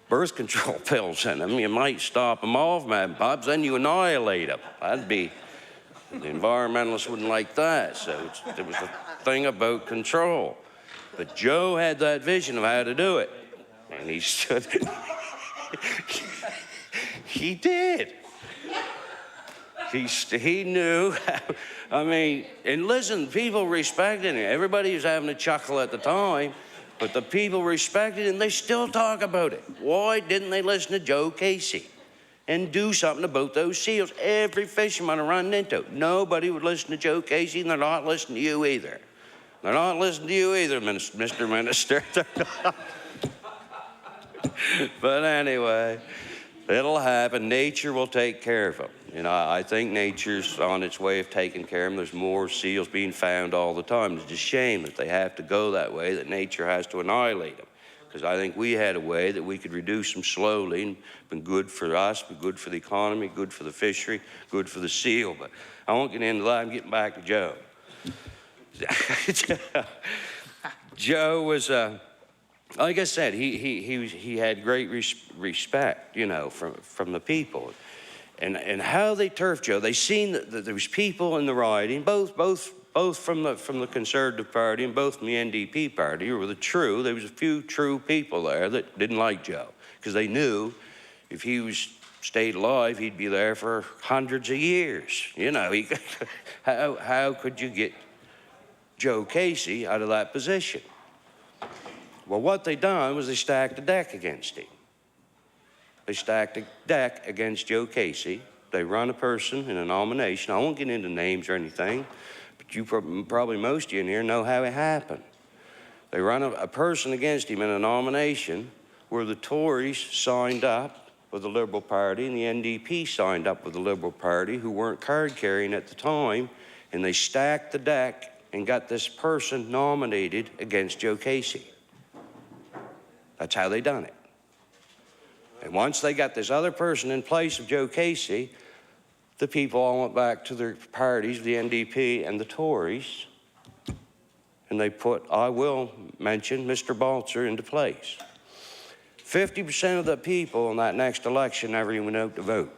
birth control pills in them, you might stop them off, man, Pops, then you annihilate them. The environmentalists wouldn't like that. So there was a thing about control. But Joe had that vision of how to do it. And he stood... He did. He knew. I mean, and listen, people respected him. Everybody was having a chuckle at the time, but the people respected him. They still talk about it. Why didn't they listen to Joe Casey and do something about those seals? Every fisherman I run into, nobody would listen to Joe Casey, and they're not listening to you either. They're not listening to you either, Mr. Minister. But anyway, it'll happen. Nature will take care of them. You know, I think nature's on its way of taking care of them. There's more seals being found all the time. It's a shame that they have to go that way, that nature has to annihilate them. Because I think we had a way that we could reduce them slowly and been good for us, been good for the economy, good for the fishery, good for the seal. But I won't get into that. I'm getting back to Joe. Joe was, like I said, he had great respect, you know, from the people. And how they turfed Joe, they seen that there was people in the riding, both from the Conservative Party and both from the NDP Party, who were there was a few true people there that didn't like Joe, because they knew if he stayed alive, he'd be there for hundreds of years. You know, how could you get Joe Casey out of that position? Well, what they done was they stacked the deck against him. They stacked a deck against Joe Casey. They run a person in a nomination. I won't get into names or anything, but you probably most of you in here know how it happened. They run a person against him in a nomination where the Tories signed up with the Liberal Party and the NDP signed up with the Liberal Party, who weren't card carrying at the time, and they stacked the deck and got this person nominated against Joe Casey. That's how they done it. And once they got this other person in place of Joe Casey, the people all went back to their parties, the NDP and the Tories, and they put, I will mention, Mr. Balzer into place. 50% of the people in that next election never even went out to vote.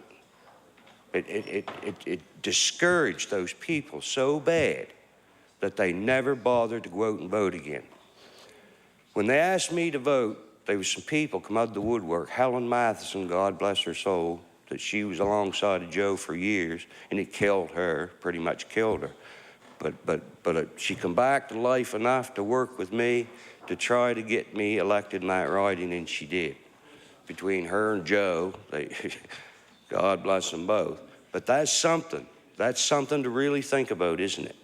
It discouraged those people so bad that they never bothered to go out and vote again. When they asked me to vote, there was some people come out of the woodwork. Helen Matheson, God bless her soul, that she was alongside of Joe for years, and it killed her, pretty much killed her. But she come back to life enough to work with me to try to get me elected in that riding, and she did. Between her and Joe, God bless them both. But that's something to really think about, isn't it?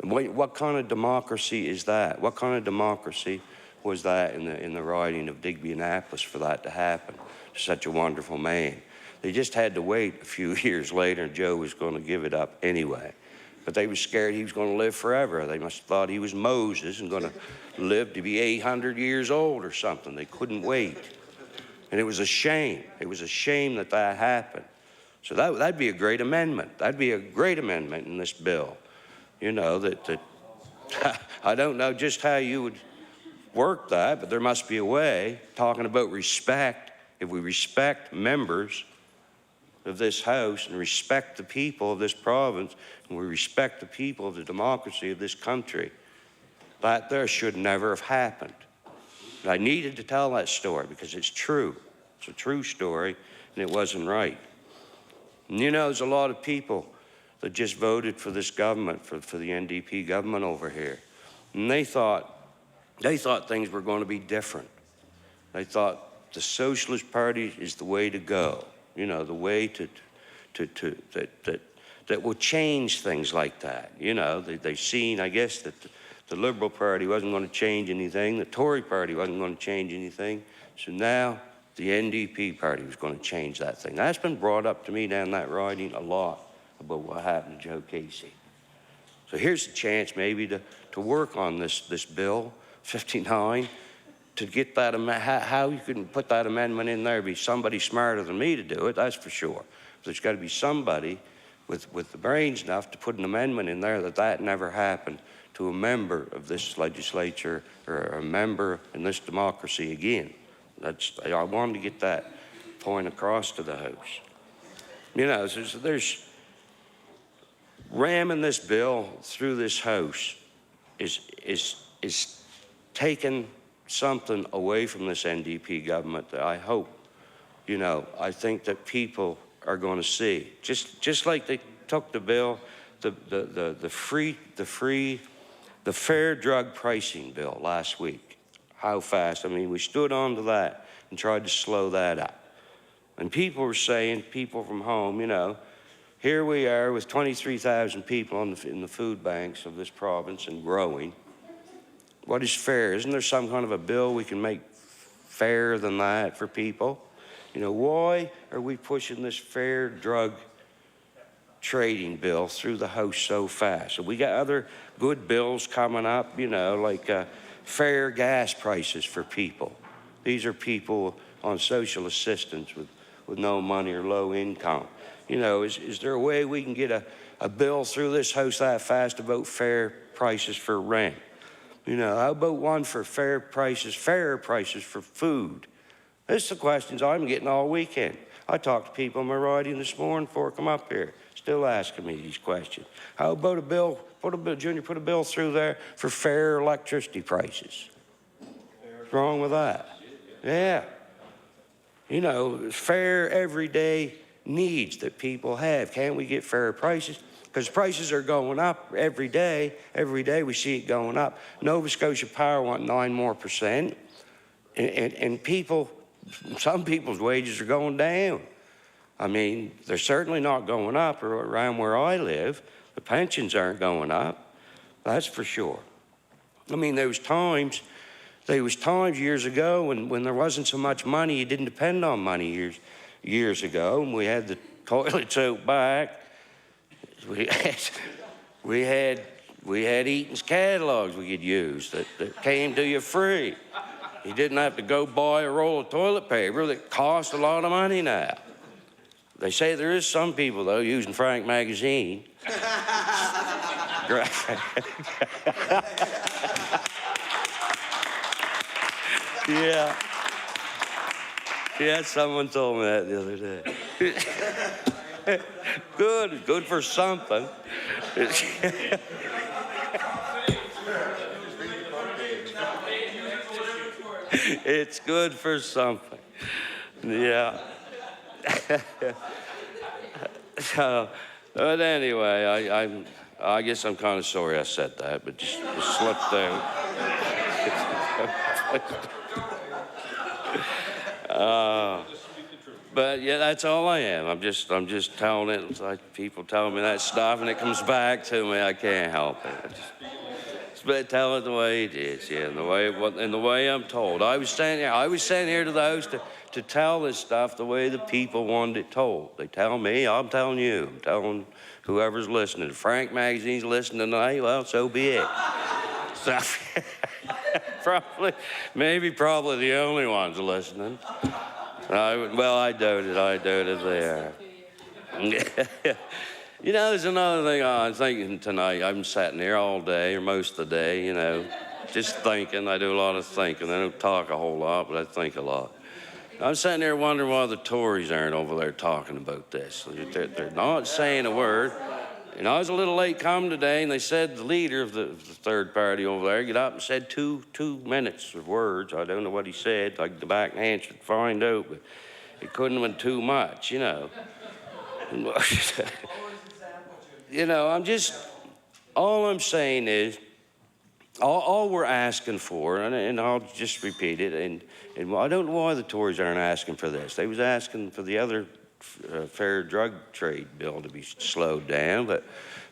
And what kind of democracy is that? What kind of democracy was that in the riding of Digby Annapolis for that to happen to such a wonderful man? They just had to wait a few years later, and Joe was going to give it up anyway. But they were scared he was going to live forever. They must have thought he was Moses and going to live to be 800 years old or something. They couldn't wait. And it was a shame. It was a shame that happened. So that'd be a great amendment. That'd be a great amendment in this bill. You know, that I don't know just how you would work that, but there must be a way. Talking about respect, if we respect members of this House and respect the people of this province, and we respect the people of the democracy of this country, that there should never have happened. And I needed to tell that story because it's true. It's a true story, and it wasn't right. And you know, there's a lot of people that just voted for this government, for the NDP government over here, and they thought things were going to be different. They thought the Socialist Party is the way to go. You know, the way that will change things like that. You know, they've seen, I guess, that the Liberal Party wasn't going to change anything. The Tory Party wasn't going to change anything. So now the NDP Party was going to change that thing. That's been brought up to me down that riding a lot about what happened to Joe Casey. So here's a chance maybe to work on this bill 59, to get that, how you can put that amendment in there, be somebody smarter than me to do it, that's for sure. But there's got to be somebody with the brains enough to put an amendment in there that never happened to a member of this legislature or a member in this democracy again. I wanted to get that point across to the House. You know, there's ramming this bill through this House is taking something away from this NDP government that I hope, you know, I think that people are going to see. Just like they took the bill, the fair drug pricing bill last week. How fast? I mean, we stood on to that and tried to slow that up. And people were saying, people from home, you know, here we are with 23,000 people in the food banks of this province and growing. What is fair? Isn't there some kind of a bill we can make fair than that for people? You know, why are we pushing this fair drug trading bill through the House so fast? So we got other good bills coming up, you know, like fair gas prices for people. These are people on social assistance with no money or low income. You know, is there a way we can get a bill through this House that fast about fair prices for rent? You know, how about one for fairer prices for food? This is the questions I'm getting all weekend. I talked to people in my riding this morning before I come up here, still asking me these questions. How about a bill, Junior, put a bill through there for fair electricity prices? What's wrong with that? Yeah. You know, fair everyday needs that people have. Can't we get fair prices? Because prices are going up every day. Every day we see it going up. Nova Scotia Power want 9% more. And people, some people's wages are going down. I mean, they're certainly not going up around where I live. The pensions aren't going up. That's for sure. I mean, there was times years ago when there wasn't so much money, you didn't depend on money years ago, and we had the toilets out back. We had Eaton's catalogs we could use that came to you free. You didn't have to go buy a roll of toilet paper that costs a lot of money now. They say there is some people, though, using Frank magazine. Yeah. Yeah, someone told me that the other day. Good for something. It's good for something. Yeah. But anyway, I guess I'm kind of sorry I said that, but just slipped out. But yeah, that's all I am. I'm just telling it. It's like people telling me that stuff, and it comes back to me. I can't help it. But tell it the way it is, yeah, and the way I'm told. I was sent here to the House to tell this stuff the way the people wanted it told. They tell me, I'm telling you, I'm telling whoever's listening. If Frank Magazine's listening tonight, well, so be it. So, probably the only ones listening. I doubt it there. You know, there's another thing I was thinking tonight. I'm sitting here all day, or most of the day, you know, just thinking. I do a lot of thinking. I don't talk a whole lot, but I think a lot. I'm sitting there wondering why the Tories aren't over there talking about this. They're not saying a word. And I was a little late coming today, and they said the leader of the third party over there got up and said two minutes of words. I don't know what he said. I could go back and answer to find out, but it couldn't have been too much, you know. You know, all I'm saying is, all we're asking for, and I'll just repeat it, and I don't know why the Tories aren't asking for this. They was asking for the other fair drug trade bill to be slowed down, but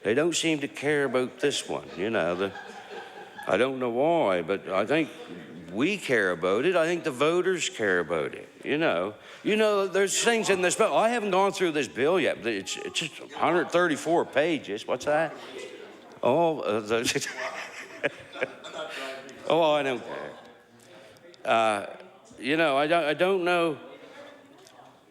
they don't seem to care about this one, you know. I don't know why, but I think we care about it. I think the voters care about it, you know. You know, there's things in this bill. I haven't gone through this bill yet, but it's just 134 pages. What's that? Oh, oh, I don't care. You know, I don't know.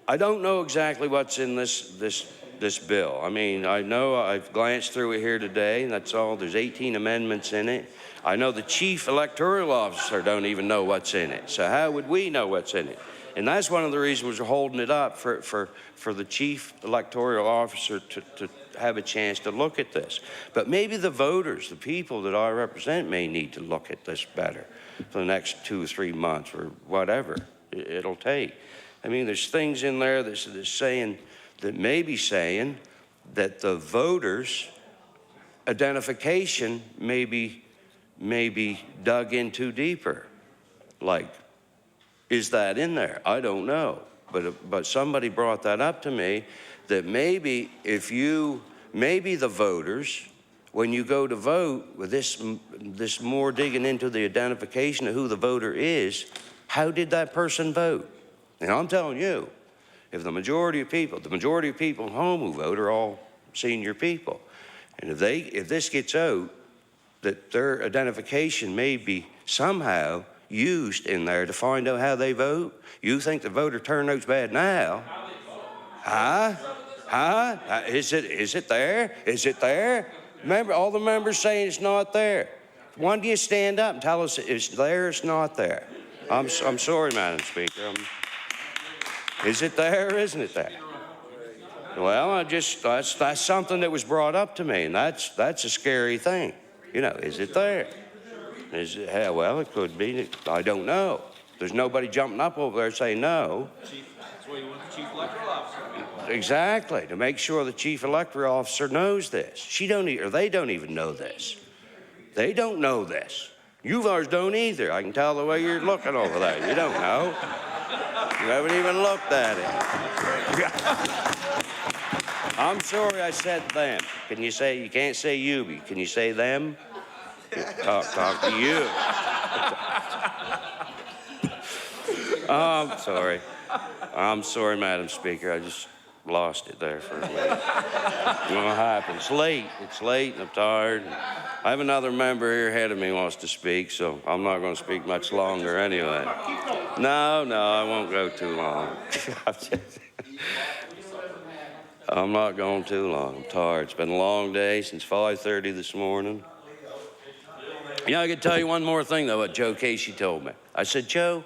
I don't know exactly what's in this bill. I mean, I know I've glanced through it here today, and that's all. There's 18 amendments in it. I know the chief electoral officer don't even know what's in it. So how would we know what's in it? And that's one of the reasons we're holding it up for the chief electoral officer to have a chance to look at this. But maybe the voters, the people that I represent, may need to look at this better for the next 2 or 3 months or whatever it'll take. I mean, there's things in there that may be saying that the voters' identification may be dug into deeper. Like, is that in there? I don't know. But somebody brought that up to me, that maybe the voters, when you go to vote, with this more digging into the identification of who the voter is, How did that person vote? And I'm telling you, if the majority of people at home who vote are all senior people, and if this gets out, that their identification may be somehow used in there to find out how they vote, you think the voter turnout's bad now? Huh? Is it there? Is it there? Remember, all the members saying it's not there. Why don't you stand up and tell us it's there, it's not there? I'm sorry, Madam Speaker. Is it there or isn't it there? Well, that's something that was brought up to me, and that's a scary thing. You know, is it there? Is it, yeah, well, it could be. I don't know. There's nobody jumping up over there saying no. That's why you want the chief electoral officer. Exactly, to make sure the chief electoral officer knows this. They don't even know this. They don't know this. You others don't either. I can tell the way you're looking over there. You don't know. You haven't even looked at it. I'm sorry I said them. Can you say, you can't say you, but can you say them? Talk to you. I'm sorry. I'm sorry, Madam Speaker. I just lost it there for a minute. What happened? It's late. It's late and I'm tired. I have another member here ahead of me who wants to speak, so I'm not going to speak much longer anyway. No, I won't go too long. I'm not going too long. I'm tired. It's been a long day since 5:30 this morning. You know, I could tell you one more thing, though, what Joe Casey told me. I said, Joe,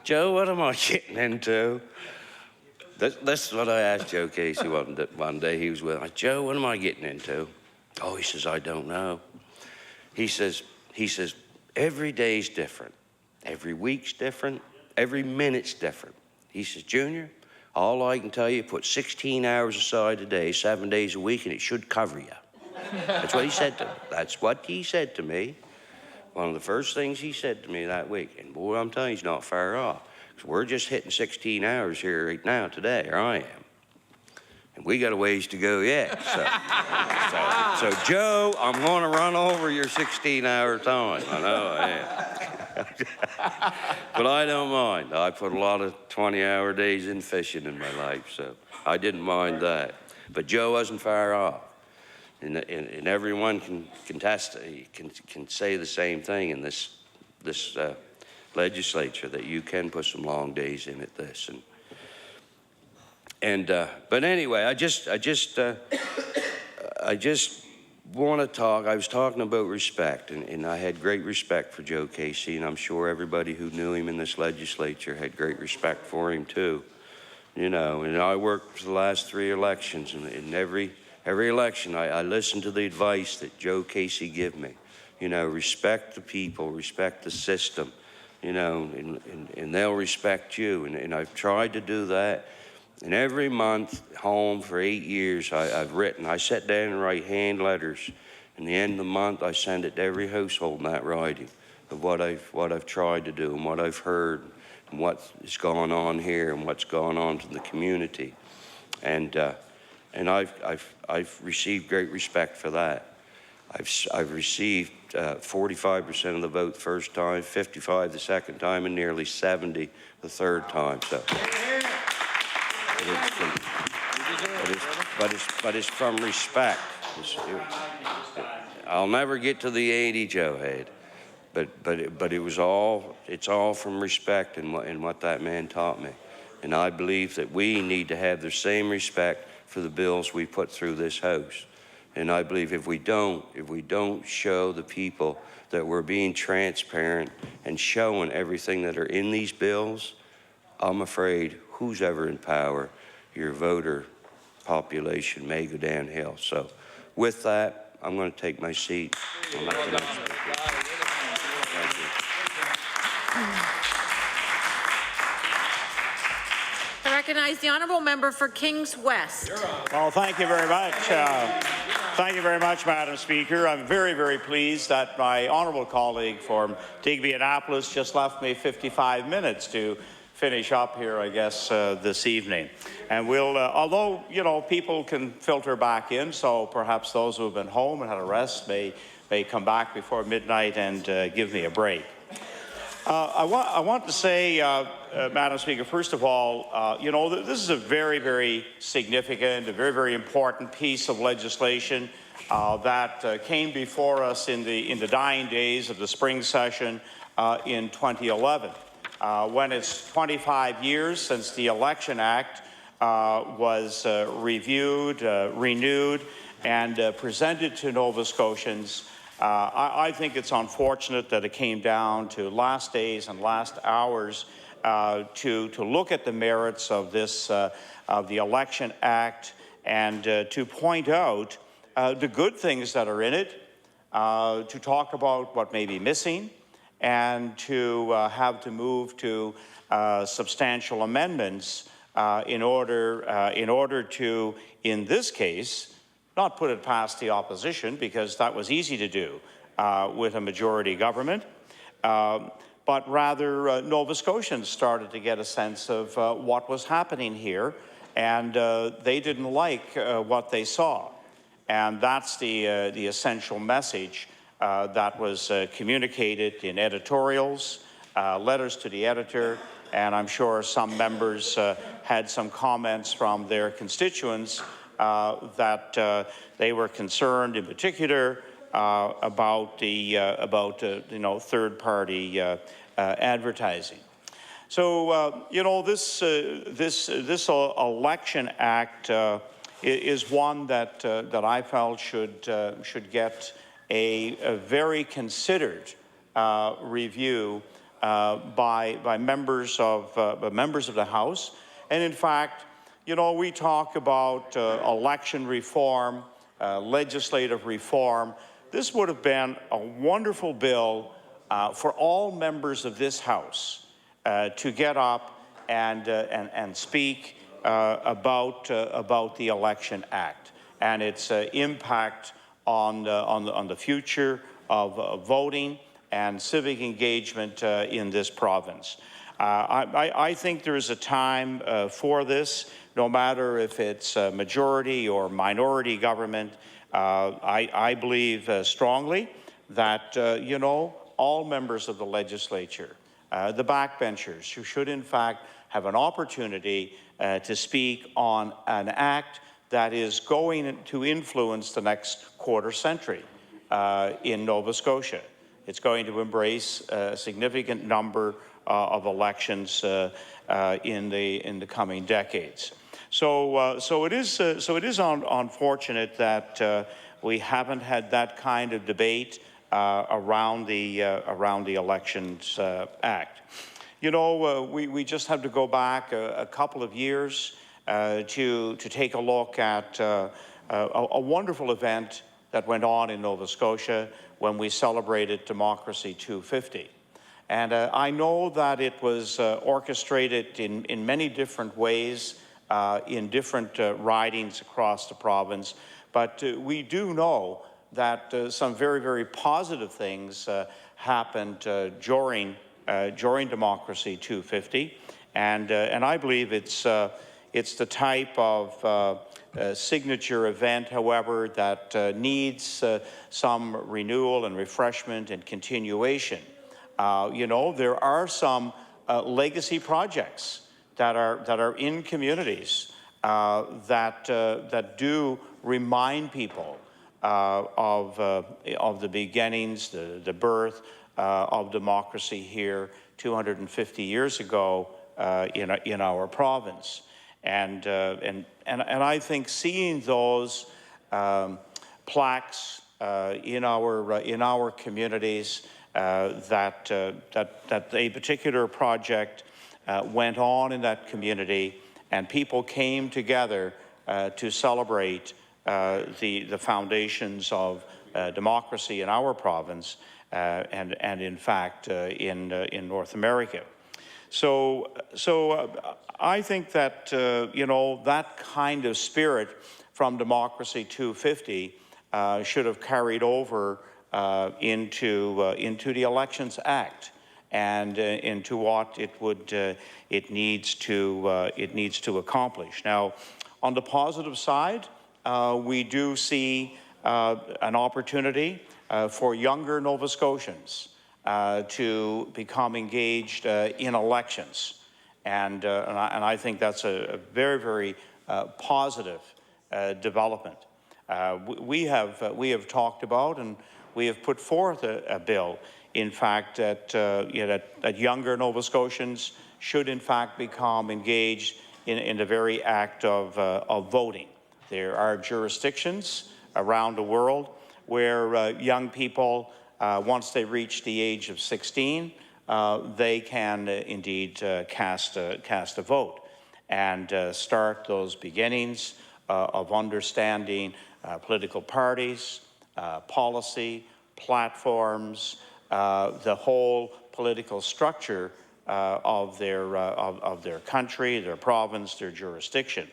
what am I getting into? This is what I asked Joe Casey one day. He was with me. Joe, what am I getting into? Oh, he says, I don't know. He says, every day's different. Every week's different. Every minute's different. He says, Junior, all I can tell you, put 16 hours aside a day, 7 days a week, and it should cover you. That's what he said to me. That's what he said to me. One of the first things he said to me that week. And boy, I'm telling you, he's not far off. Because we're just hitting 16 hours here right now today, or I am. And we got a ways to go yet. So Joe, I'm going to run over your 16-hour time. I know I am. But I don't mind. I put a lot of 20-hour days in fishing in my life, so I didn't mind that. But Joe wasn't far off. And everyone can say the same thing in this legislature, that you can put some long days in at this. But anyway, I just want to talk. I was talking about respect, and I had great respect for Joe Casey, and I'm sure everybody who knew him in this legislature had great respect for him too. You know, and I worked for the last 3 elections, and in every election, I listened to the advice that Joe Casey gave me. You know, respect the people, respect the system, you know, and they'll respect you. And I've tried to do that. And every month home for 8 years, I sit down and write hand letters. And the end of the month, I send it to every household in that riding of what I've tried to do and what I've heard and what is going on here and what's going on to the community. And I've received great respect for that. I've received 45% of the vote the first time, 55 the second time, and nearly 70 the third time. So, but it's from respect. I'll never get to the 80 Joe had, but it's all from respect and what that man taught me. And I believe that we need to have the same respect for the bills we put through this House. And I believe if we don't show the people that we're being transparent and showing everything that are in these bills, I'm afraid who's ever in power, your voter population may go downhill. So with that, I'm going to take my seat. Thank you. I recognize the honourable member for Kings West. Well, thank you very much. Thank you very much, Madam Speaker. I'm very, very pleased that my honourable colleague from Digby Annapolis just left me 55 minutes to finish up here, I guess, this evening. And we'll, although, you know, people can filter back in, so perhaps those who have been home and had a rest may come back before midnight and give me a break. I want to say, Madam Speaker, first of all, you know, this is a very, very significant, a very, very important piece of legislation that came before us in the dying days of the spring session in 2011, when it's 25 years since the Election Act was reviewed, renewed, and presented to Nova Scotians. I think it's unfortunate that it came down to last days and last hours to look at the merits of this of the Election Act and to point out the good things that are in it, to talk about what may be missing, and to have to move to substantial amendments in order to, in this case, not put it past the opposition, because that was easy to do with a majority government, but rather Nova Scotians started to get a sense of what was happening here, and they didn't like what they saw. And that's the essential message that was communicated in editorials, letters to the editor, and I'm sure some members had some comments from their constituents that they were concerned, in particular, about you know, third-party advertising. So you know, this Election Act is one that I felt should get a very considered review by members of the House, and in fact, you know, we talk about election reform, legislative reform. This would have been a wonderful bill for all members of this House to get up and speak about the Election Act and its impact on the future of voting and civic engagement in this province. I think there is a time for this, no matter if it's a majority or minority government. I believe strongly that, you know, all members of the legislature, the backbenchers, who should in fact have an opportunity to speak on an act that is going to influence the next quarter century in Nova Scotia. It's going to embrace a significant number of elections in the coming decades. So it is unfortunate that we haven't had that kind of debate around the Elections Act. You know, we just have to go back a couple of years to take a look at a wonderful event that went on in Nova Scotia when we celebrated Democracy 250. And I know that it was orchestrated in many different ways in different ridings across the province, but we do know that some very, very positive things happened during Democracy 250, and I believe it's the type of signature event, however, that needs some renewal and refreshment and continuation. You know, there are some legacy projects that are in communities that do remind people of the beginnings, the birth of democracy here 250 years ago in our province, and I think seeing those plaques in our communities, that a particular project went on in that community, and people came together to celebrate the foundations of democracy in our province, and in fact in North America. So I think that you know, that kind of spirit from Democracy 250 should have carried over into the Elections Act and into what it needs to accomplish. Now, on the positive side, we do see an opportunity for younger Nova Scotians to become engaged in elections. And I think that's a very, very positive development. We have talked about and we have put forth a bill, in fact, that younger Nova Scotians should in fact become engaged in the very act of voting. There are jurisdictions around the world where young people, once they reach the age of 16, they can indeed cast a vote and start those beginnings of understanding political parties, policy, platforms, the whole political structure of their country, their province, their jurisdiction.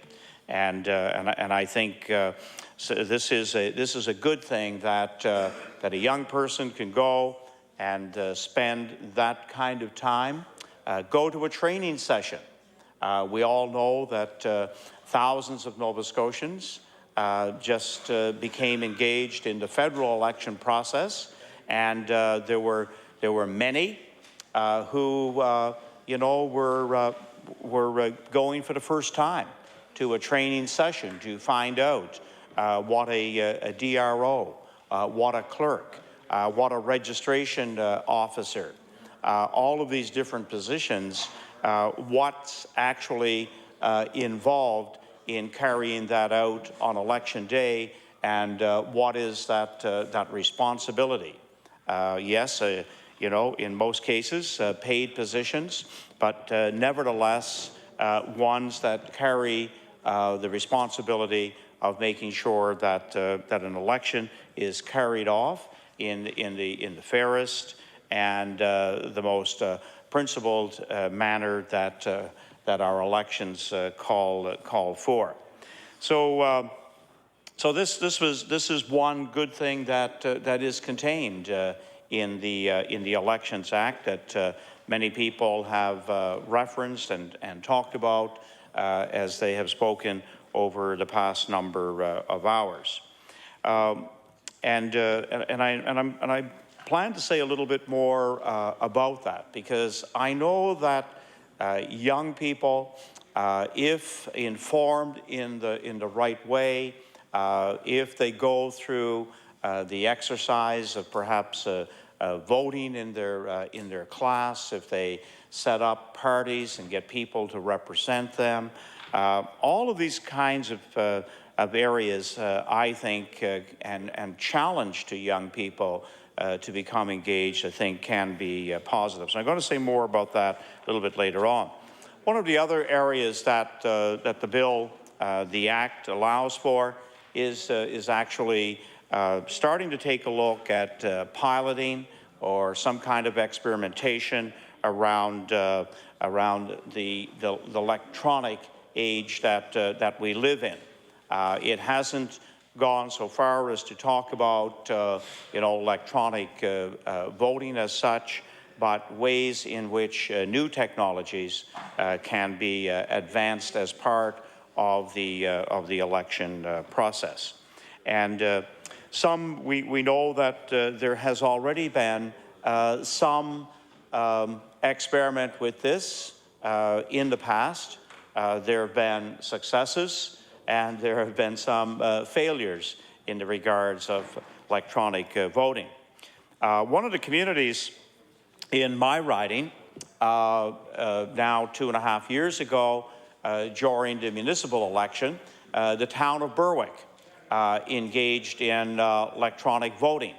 And I think so this is a good thing that a young person can go and spend that kind of time, go to a training session. We all know that thousands of Nova Scotians just became engaged in the federal election process, and there were many who were going for the first time to a training session to find out what a DRO, what a clerk, what a registration officer, all of these different positions, what's actually involved in carrying that out on election day, and what is that responsibility. Yes, in most cases, paid positions, but nevertheless, ones that carry the responsibility of making sure that an election is carried off in the fairest and the most principled manner that our elections call for. So this is one good thing that is contained in the Elections Act that many people have referenced and talked about as they have spoken over the past number of hours. And I plan to say a little bit more about that, because I know that young people, if informed in the right way, if they go through the exercise of perhaps voting in their class, if they set up parties and get people to represent them, all of these kinds of areas, I think, and challenge to young people to become engaged, I think, can be positive. So I'm going to say more about that a little bit later on. One of the other areas that the bill, the Act, allows for is actually starting to take a look at piloting or some kind of experimentation around the electronic age that we live in. It hasn't gone so far as to talk about electronic voting as such, but ways in which new technologies can be advanced as part of the election process. And we know that there has already been some experiment with this in the past. There have been successes, and there have been some failures in the regards of electronic voting. One of the communities in my riding, now 2.5 years ago, during the municipal election, the town of Berwick engaged in electronic voting,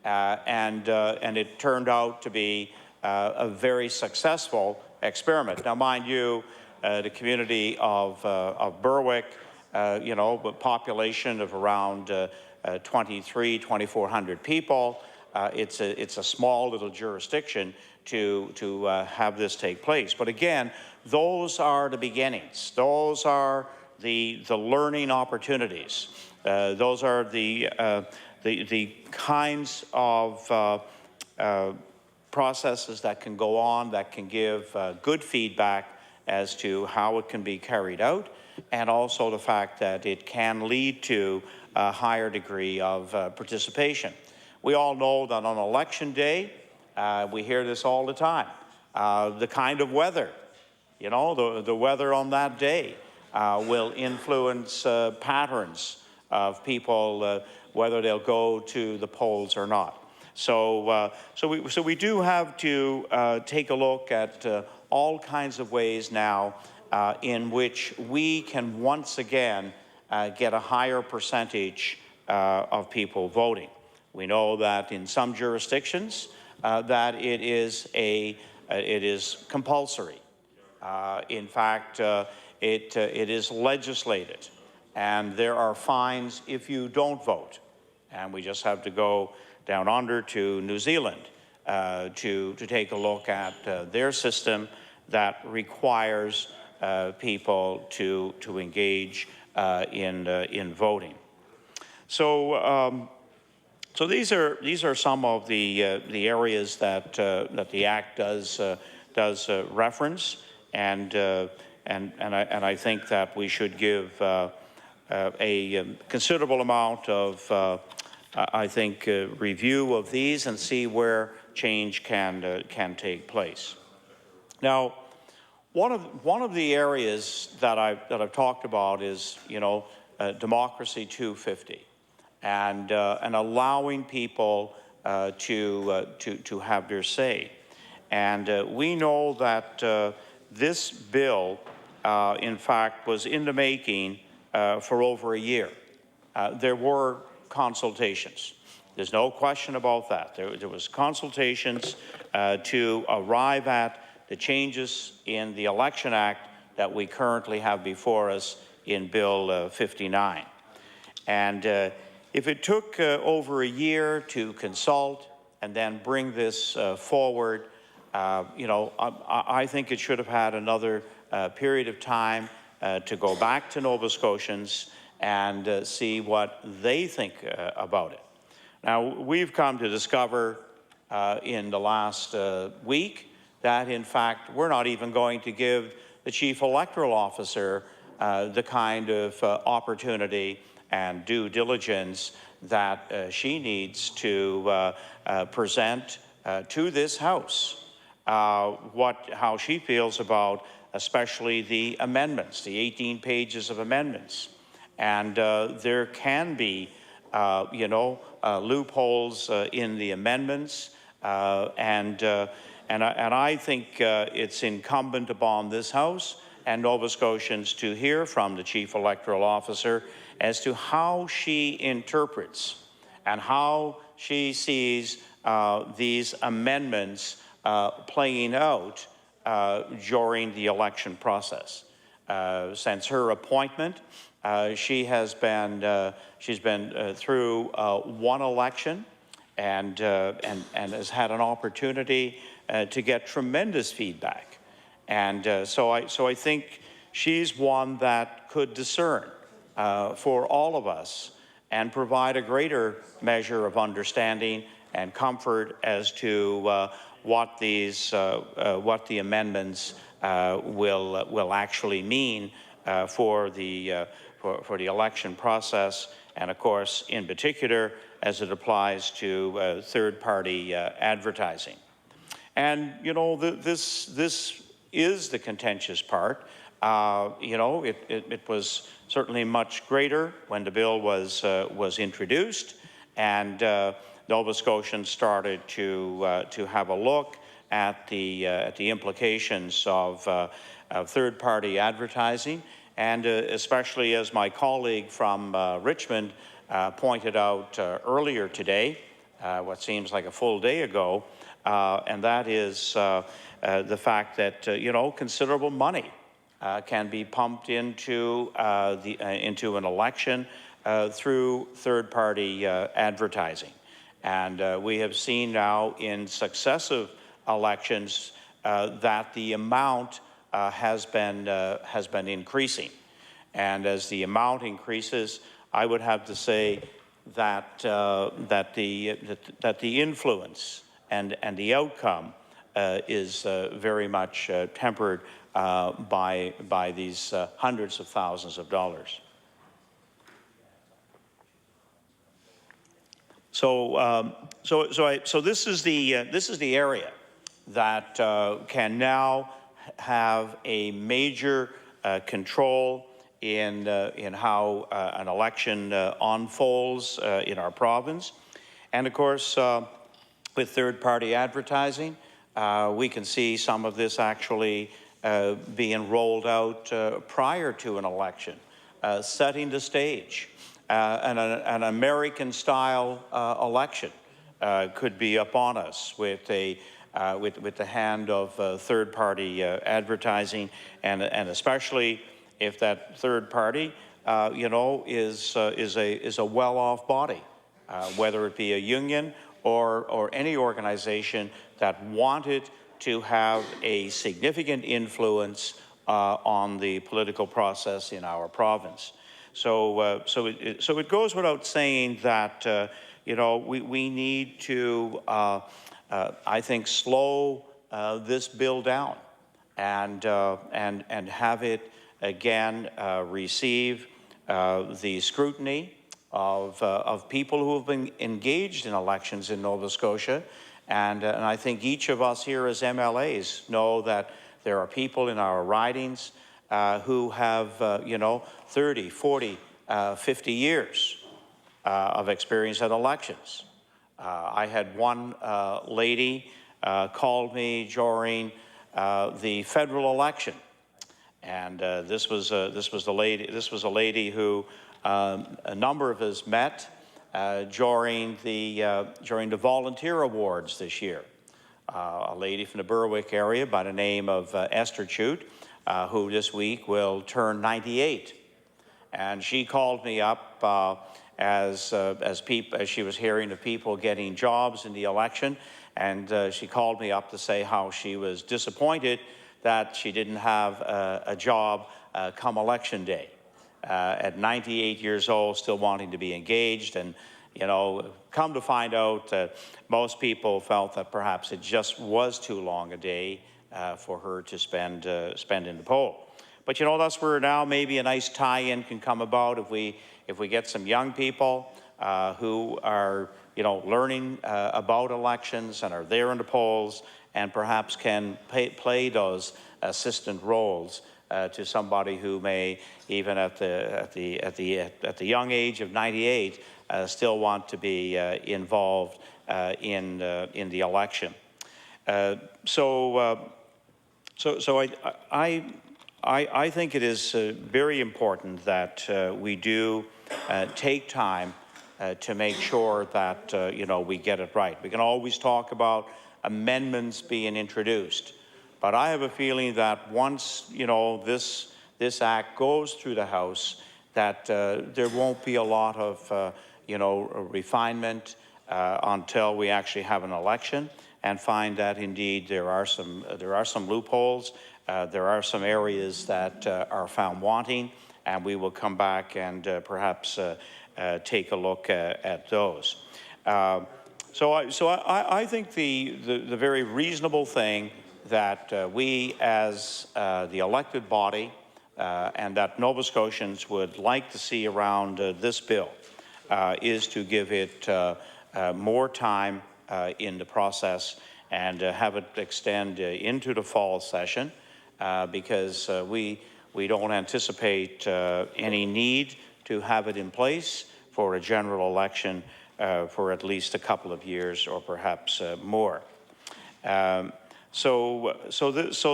and it turned out to be a very successful experiment. Now, mind you, the community of Berwick, a population of around 2,400 people. It's a small little jurisdiction to have this take place. But again, those are the beginnings. Those are the learning opportunities. Those are the kinds of processes that can go on, that can give good feedback as to how it can be carried out, and also the fact that it can lead to a higher degree of participation. We all know that on election day, We hear this all the time. The kind of weather, you know, the weather on that day will influence patterns of people, whether they'll go to the polls or not. So we do have to take a look at all kinds of ways now in which we can once again get a higher percentage of people voting. We know that in some jurisdictions that it is compulsory. In fact, it is legislated, and there are fines if you don't vote. And we just have to go down under to New Zealand to take a look at their system that requires people to engage in voting. So these are some of the areas that the Act does reference, and I think that we should give a considerable amount of review of these and see where change can take place. Now, one of the areas that I've talked about is, you know, Democracy 250, and allowing people to have their say. And we know that this bill, in fact, was in the making for over a year. There were consultations. There's no question about that. There was consultations to arrive at the changes in the Election Act that we currently have before us in Bill 59. And if it took over a year to consult and then bring this forward, you know, I think it should have had another period of time to go back to Nova Scotians and see what they think about it. Now, we've come to discover in the last week that, in fact, we're not even going to give the Chief Electoral Officer the kind of opportunity and due diligence that she needs to present to this House how she feels about especially the amendments, the 18 pages of amendments. And there can be, you know, loopholes in the amendments, and I think it's incumbent upon this House and Nova Scotians to hear from the Chief Electoral Officer as to how she interprets and how she sees these amendments playing out during the election process. Since her appointment, she's been through one election and has had an opportunity to get tremendous feedback. And so I think she's one that could discern for all of us and provide a greater measure of understanding and comfort as to what the amendments will actually mean for the election process, and of course, in particular, as it applies to third-party advertising. And you know, this is the contentious part. You know, it was certainly much greater when the bill was introduced, and Nova Scotians started to have a look at the implications of third-party advertising, and especially as my colleague from Richmond pointed out earlier today, what seems like a full day ago, and that is the fact that you know, considerable money can be pumped into an election through third-party advertising. And we have seen now in successive elections that the amount has been increasing. And as the amount increases, I would have to say that the influence and the outcome is very much tempered by these hundreds of thousands of dollars. So this is the area that can now have a major control in how an election unfolds in our province. And of course, with third-party advertising, we can see some of this actually being rolled out prior to an election, setting the stage. An American-style election could be upon us with the hand of third-party advertising, and especially if that third party, is a well-off body, whether it be a union or any organization that wanted to have a significant influence on the political process in our province. So it goes without saying that we need to I think slow this bill down and have it again receive the scrutiny of people who have been engaged in elections in Nova Scotia. And I think each of us here as MLAs know that there are people in our ridings who have, 30, 40, 50 years of experience at elections. I had one lady called me during the federal election, and this was a lady who a number of us met during the volunteer awards this year. A lady from the Berwick area by the name of Esther Chute, who this week will turn 98, and she called me up as she was hearing of people getting jobs in the election, and she called me up to say how she was disappointed that she didn't have a job come election day. At 98 years old, still wanting to be engaged, and come to find out that most people felt that perhaps it just was too long a day for her to spend in the poll. But that's where now maybe a nice tie-in can come about if we get some young people who are learning about elections and are there in the polls and perhaps can play those assistant roles to somebody who may, even at the young age of 98, still want to be involved in the election. So I think it is very important that we do take time to make sure that we get it right. We can always talk about amendments being introduced, but I have a feeling that once this act goes through the House, that there won't be a lot of refinement until we actually have an election and find that indeed there are some loopholes, there are some areas that are found wanting, and we will come back and perhaps take a look at those. So I think the very reasonable thing that we as the elected body and that Nova Scotians would like to see around this bill is to give it more time in the process and have it extend into the fall session because we don't anticipate any need to have it in place for a general election for at least a couple of years or perhaps more. So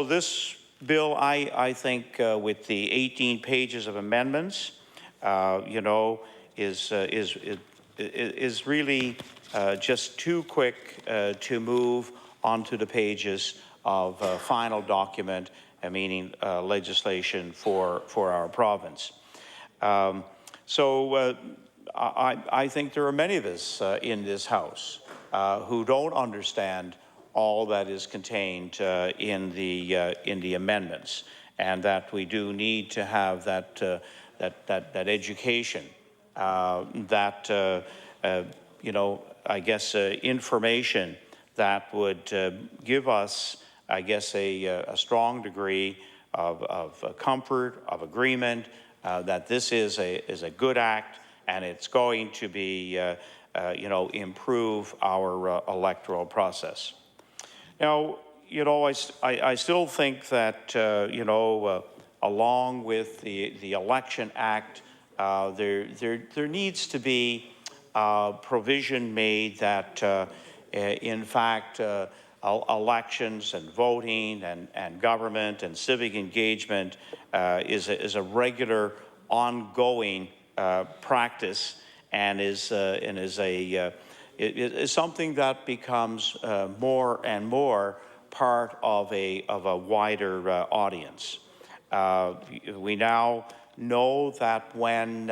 this bill, I think, with the 18 pages of amendments, is really just too quick to move onto the pages of final document, meaning legislation for our province. I think there are many of us in this House who don't understand all that is contained in the amendments, and that we do need to have that education, I guess information that would give us, I guess, a strong degree of comfort, of agreement, that this is a good act, and it's going to be improve our electoral process. Now, I still think that, along with the Election Act, there needs to be provision made that, in fact, elections and voting and government and civic engagement is a regular, ongoing practice, and is something that becomes more and more part of a wider audience. We now know that when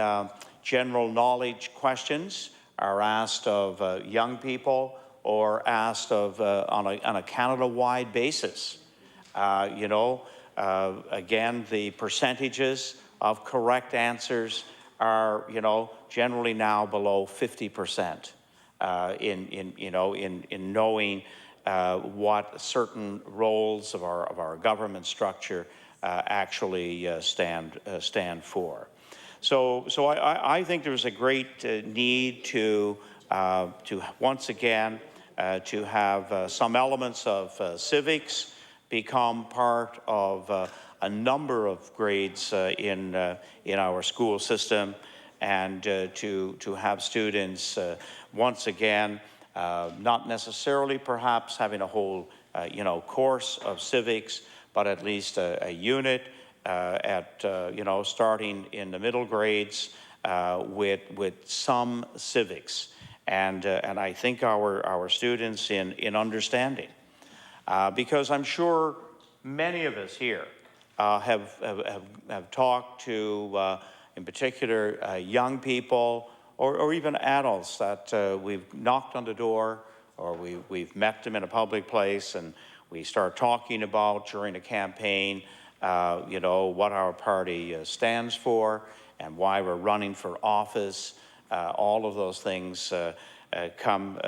general knowledge questions are asked of young people or asked of on a Canada-wide basis, again, the percentages of correct answers are, generally now below 50% in knowing what certain roles of our government structure actually stand for. So I think there's a great need to once again to have some elements of civics become part of a number of grades in our school system, and to have students once again not necessarily perhaps having a whole course of civics, but at least a unit at starting in the middle grades with some civics, and I think our students in understanding, because I'm sure many of us here have talked to, in particular, young people or even adults that we've knocked on the door, or we've met them in a public place, and we start talking about during a campaign, what our party stands for and why we're running for office. All of those things come,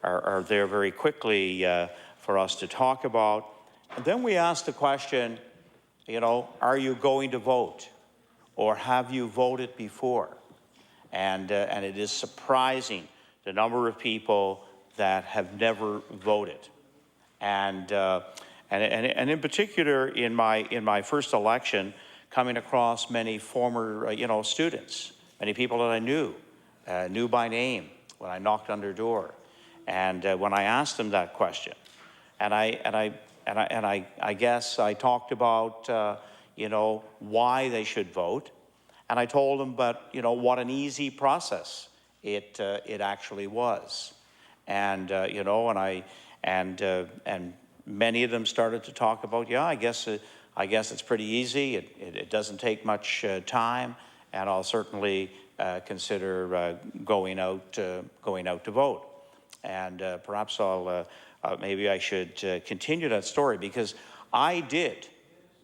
are there very quickly for us to talk about. And then we ask the question, are you going to vote, or have you voted before? And it is surprising the number of people that have never voted. And in particular, in my first election, coming across many former students, many people that I knew by name when I knocked on their door, and when I asked them that question, and I guess I talked about why they should vote, and I told them, but what an easy process it actually was, and and many of them started to talk about, I guess it's pretty easy. It doesn't take much time, and I'll certainly consider going out to vote. And perhaps maybe I should continue that story, because I did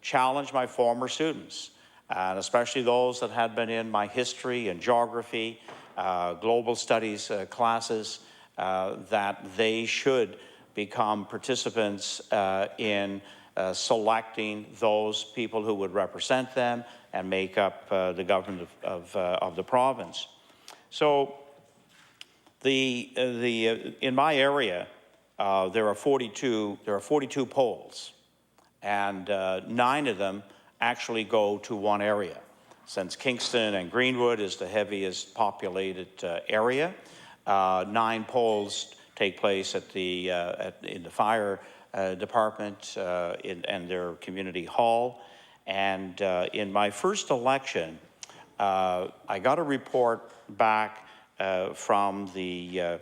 challenge my former students, and especially those that had been in my history and geography, global studies classes, that they should become participants in selecting those people who would represent them and make up the government of the province. So in my area, there are 42 polls, and 9 of them actually go to one area. Since Kingston and Greenwood is the heaviest populated area, 9 polls take place in the fire department and their community hall. And in my first election, I got a report back from the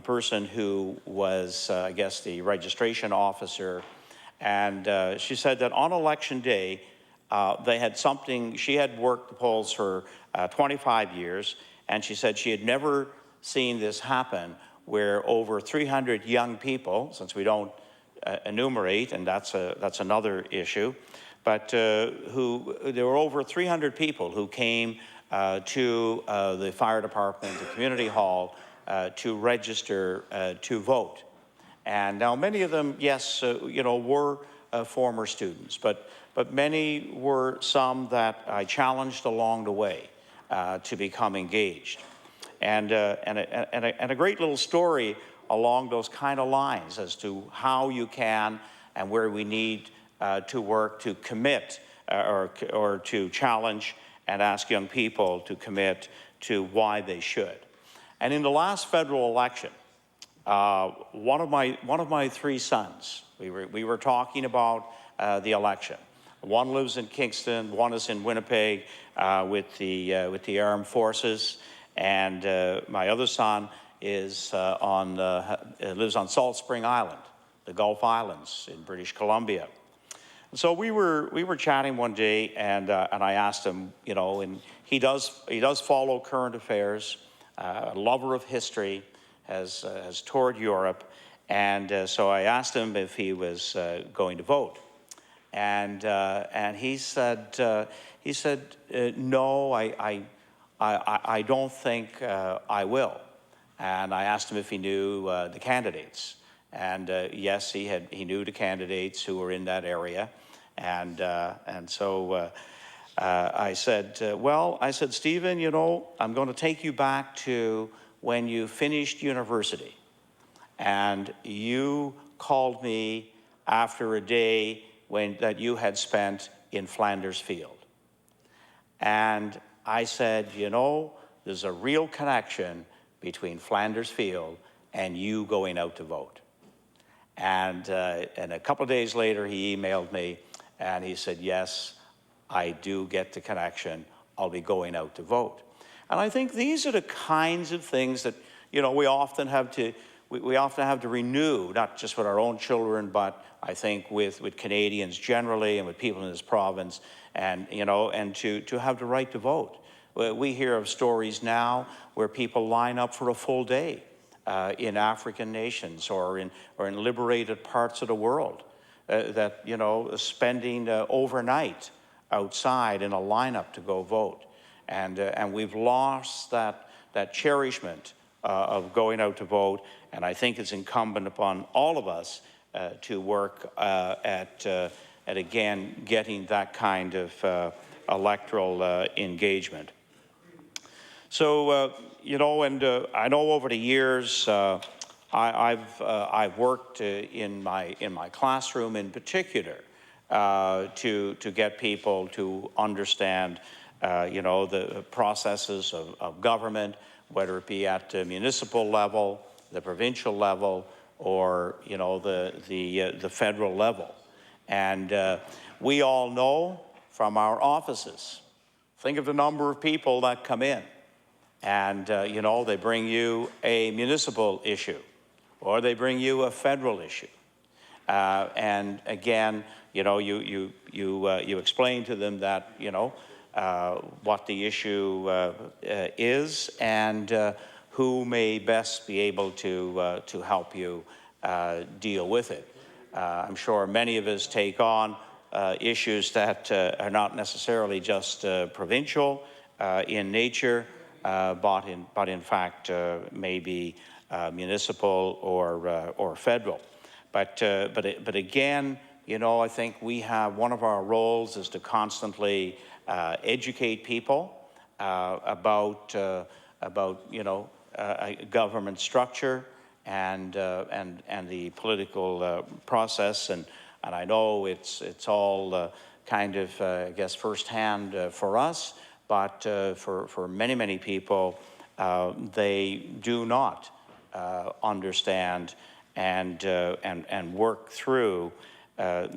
person who was, I guess, the registration officer, and she said that on election day, they had something. She had worked the polls for 25 years, and she said she had never seen this happen, where over 300 young people, since we don't enumerate, and that's another issue, but there were over 300 people who came to the fire department, the community hall, to register to vote. And now many of them, yes, were former students, but many were some that I challenged along the way to become engaged. and a great little story along those kind of lines as to how you can and where we need to work to commit or to challenge and ask young people to commit to why they should. And in the last federal election, one of my three sons, we were talking about the election. One lives in Kingston, one is in Winnipeg with the armed forces, and my other son is lives on Salt Spring Island, the Gulf Islands in British Columbia. And so we were chatting one day, and I asked him, you know, and he does follow current affairs, a lover of history, has toured Europe, and so I asked him if he was going to vote, and he said no, I don't think I will. And I asked him if he knew the candidates, and yes, he knew the candidates who were in that area, and so I said, well, I said, Stephen, you know, I'm going to take you back to when you finished university, and you called me after a day that you had spent in Flanders Field. And I said, you know, there's a real connection between Flanders Field and you going out to vote. And a couple of days later, he emailed me, and he said, yes, I do get the connection. I'll be going out to vote. And I think these are the kinds of things that, you know, we often have to renew, not just with our own children, but I think with Canadians generally and with people in this province, and, you know, and to have the right to vote. We hear of stories now where people line up for a full day in African nations or in liberated parts of the world, that, you know, spending overnight outside in a lineup to go vote. And we've lost that cherishment of going out to vote, and I think it's incumbent upon all of us to work at again getting that kind of electoral engagement. So you know, and I know over the years I've worked in my classroom in particular to get people to understand you know, the processes of government, whether it be at the municipal level, the provincial level, or, you know, the federal level. And we all know from our offices, think of the number of people that come in, and you know, they bring you a municipal issue, or they bring you a federal issue, and again, you know, you explain to them that, you know, what the issue is, and who may best be able to help you deal with it. I'm sure many of us take on issues that are not necessarily just provincial in nature, but in fact maybe municipal or federal. But again, you know, I think we have, one of our roles is to constantly educate people about you know, government structure and the political process, and I know it's all kind of I guess firsthand for us, but for many people they do not understand and work through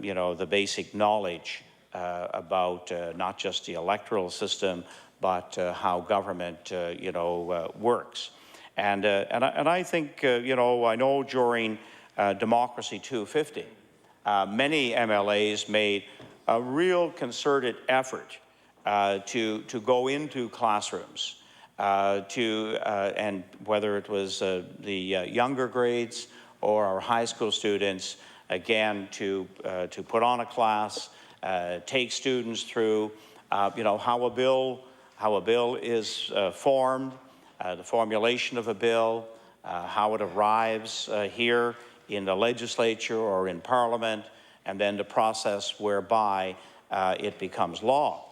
you know, the basic knowledge about not just the electoral system, but how government you know, works. And I think you know, I know during Democracy 250, many MLAs made a real concerted effort to go into classrooms, and whether it was the younger grades or our high school students, again to put on a class, take students through you know, how a bill is formed, the formulation of a bill, how it arrives here in the legislature or in Parliament, and then the process whereby it becomes law.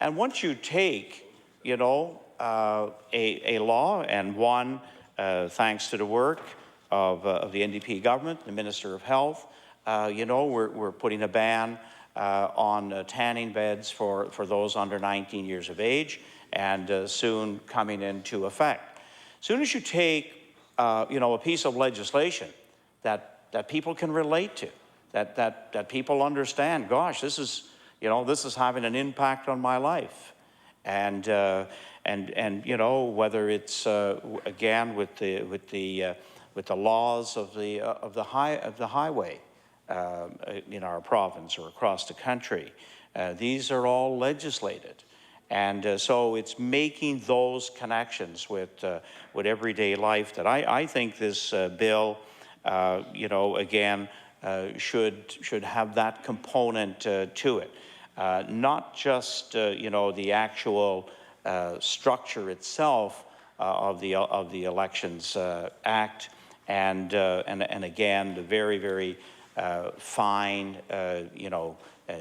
And once you take a law, and one, thanks to the work of the NDP government, the Minister of Health, we're putting a ban on tanning beds for those under 19 years of age, and soon coming into effect. As soon as you take, a piece of legislation that people can relate to, that people understand, gosh, this is having an impact on my life, and whether it's again with the laws of the highway in our province or across the country, these are all legislated, and so it's making those connections with everyday life that I think this bill, again, should have that component to it. Not just the actual structure itself of the Elections Act, and again the very, very fine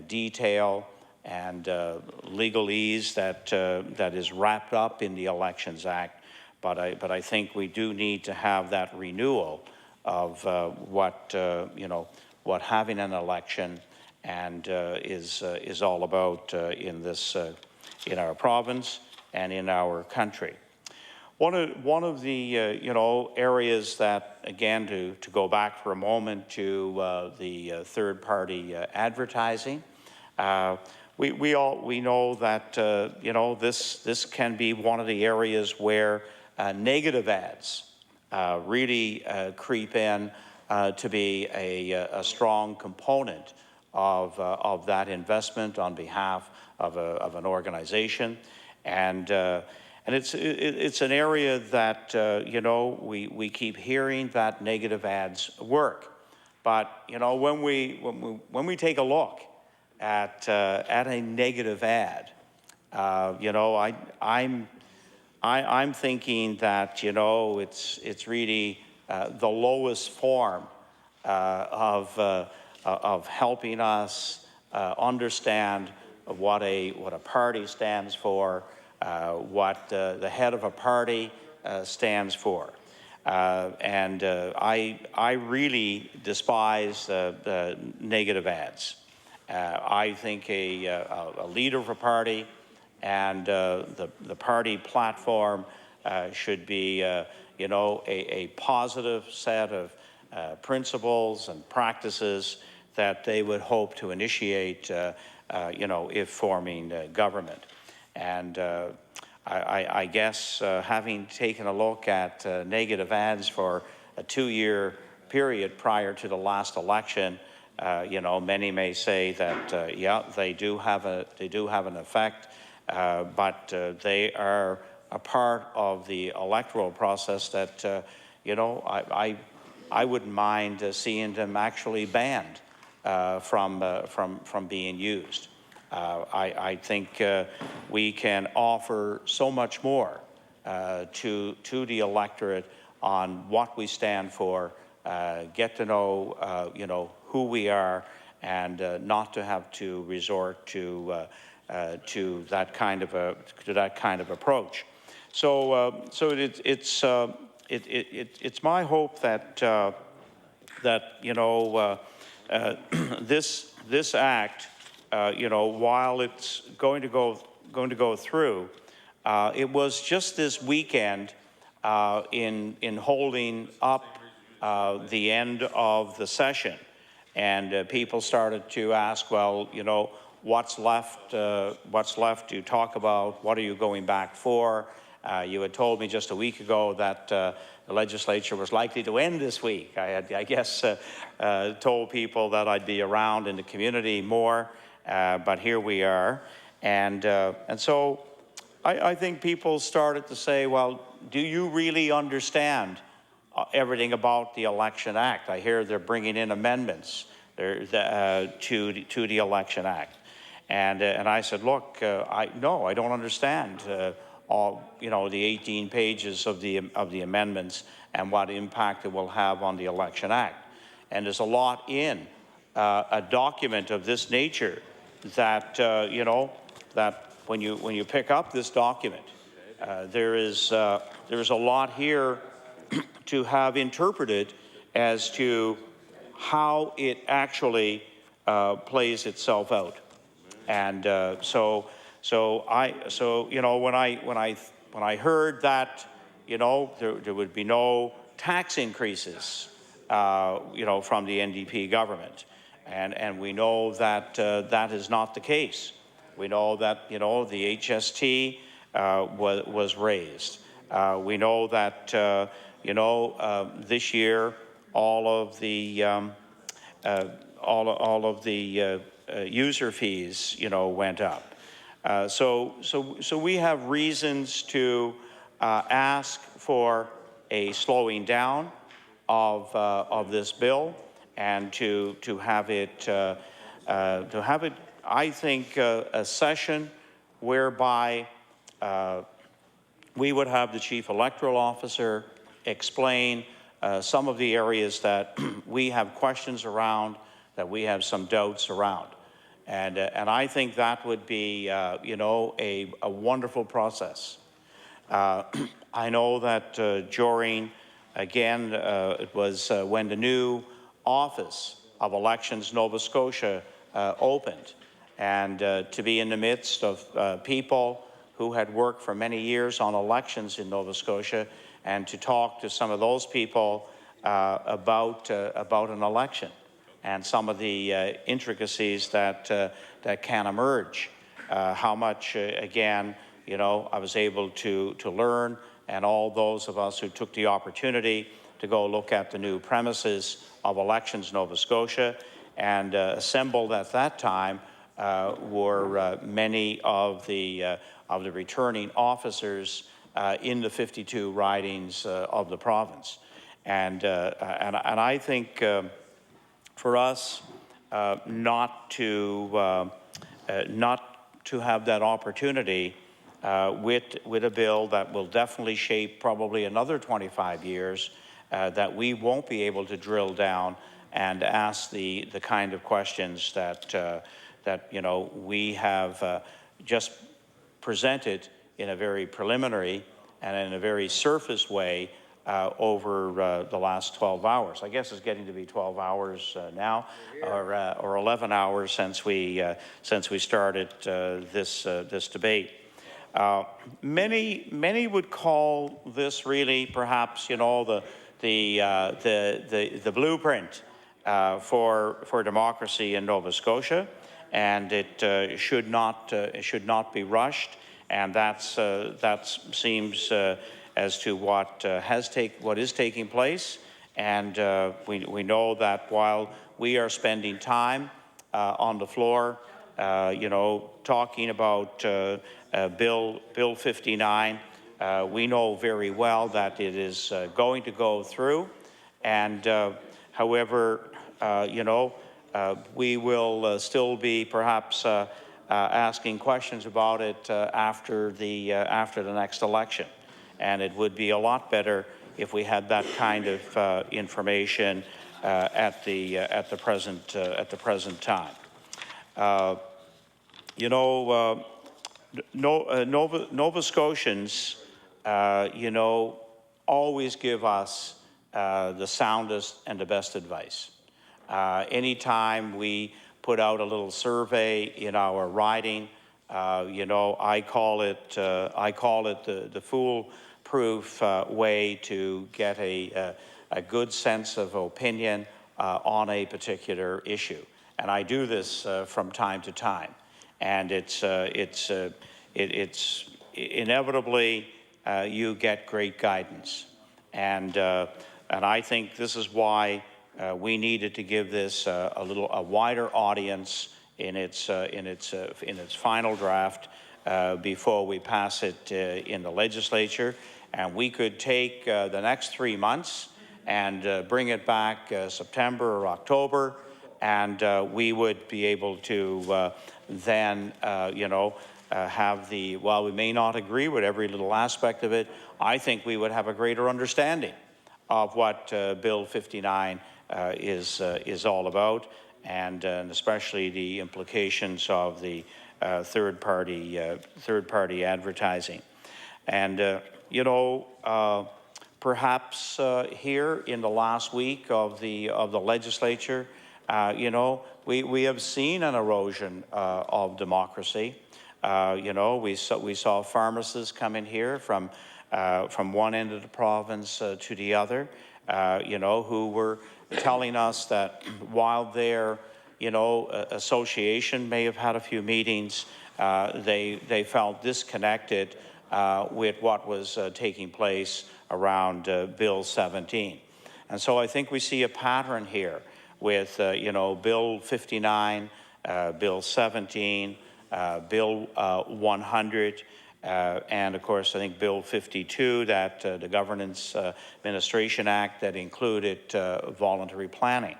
detail and legalese that is wrapped up in the Elections Act, but I think we do need to have that renewal of what having an election and is all about in our province and in our country. One of the areas that, again, to go back for a moment to the third-party advertising, we know that this can be one of the areas where negative ads really creep in to be a strong component of that investment on behalf of an organization, and it's an area that we keep hearing that negative ads work, but when we take a look at a negative ad, I'm thinking that it's really the lowest form of helping us understand what a party stands for, what the head of a party stands for, and I really despise the negative ads. I think a leader of a party and the party platform should be a positive set of principles and practices that they would hope to initiate if forming government. And I guess having taken a look at negative ads for a 2-year period prior to the last election, many may say that yeah, they do have an effect, but they are a part of the electoral process that I wouldn't mind seeing them actually banned from being used. I think we can offer so much more to the electorate on what we stand for, get to know who we are, and not to have to resort to that kind of approach. So it's my hope that this act, while it's going to go through, it was just this weekend in holding up the end of the session, and people started to ask, well, what's left to talk about? What are you going back for? You had told me just a week ago that the legislature was likely to end this week. I had, I guess, told people that I'd be around in the community more, but here we are. And so I think people started to say, well, do you really understand everything about the Election Act? I hear they're bringing in amendments to the Election Act. And I said, look, no, I don't understand all the 18 pages of the amendments and what impact it will have on the Election Act. And there's a lot in a document of this nature that that when you pick up this document, There is a lot here to have interpreted as to how it actually plays itself out. And so you know, when I heard that, you know, there would be no tax increases, you know, from the NDP government, and we know that that is not the case. We know that, you know, the HST was raised. We know that you know, this year all of the user fees, you know, went up. So we have reasons to ask for a slowing down of this bill, and to have it, I think, a session whereby we would have the Chief Electoral Officer explain some of the areas that we have questions around, that we have some doubts around. And I think that would be, you know, a wonderful process. I know that during, again, it was when the new Office of Elections Nova Scotia opened, and to be in the midst of people who had worked for many years on elections in Nova Scotia, and to talk to some of those people about an election and some of the intricacies that that can emerge. How much, again, you know, I was able to learn, and all those of us who took the opportunity to go look at the new premises of Elections Nova Scotia, and assembled at that time were many of the returning officers in the 52 ridings of the province. And I think for us not to have that opportunity with a bill that will definitely shape probably another 25 years, that we won't be able to drill down and ask the kind of questions that you know, we have just presented in a very preliminary and in a very surface way over the last 12 hours. I guess it's getting to be 12 hours now, or 11 hours since we started this debate. Many would call this really, perhaps, you know, the blueprint for democracy in Nova Scotia, and it should not be rushed. And that seems as to what is taking place. And we know that while we are spending time on the floor, you know, talking about Bill 59, we know very well that it is going to go through. And however, you know, we will still be perhaps asking questions about it after the next election, and it would be a lot better if we had that kind of information at the present time. You know, Nova Scotians, you know, always give us the soundest and the best advice. Anytime we put out a little survey in our riding, you know, I call it the foolproof way to get a good sense of opinion on a particular issue. And I do this from time to time, and it's inevitably you get great guidance, and I think this is why we needed to give this a wider audience in its final draft before we pass it in the legislature, and we could take the next 3 months and bring it back September or October, and we would be able to then, you know, have the, while we may not agree with every little aspect of it, I think we would have a greater understanding of what Bill 59 is all about, and especially the implications of the third-party advertising. And, you know, perhaps here in the last week of the legislature, you know, we have seen an erosion of democracy. You know, we saw pharmacists come in here from one end of the province to the other, you know, who were telling us that while their, you know, association may have had a few meetings, they felt disconnected with what was taking place around Bill 17. And so I think we see a pattern here with, you know, Bill 59, Bill 17, Bill 100, and of course I think Bill 52, that the Governance Administration Act that included voluntary planning.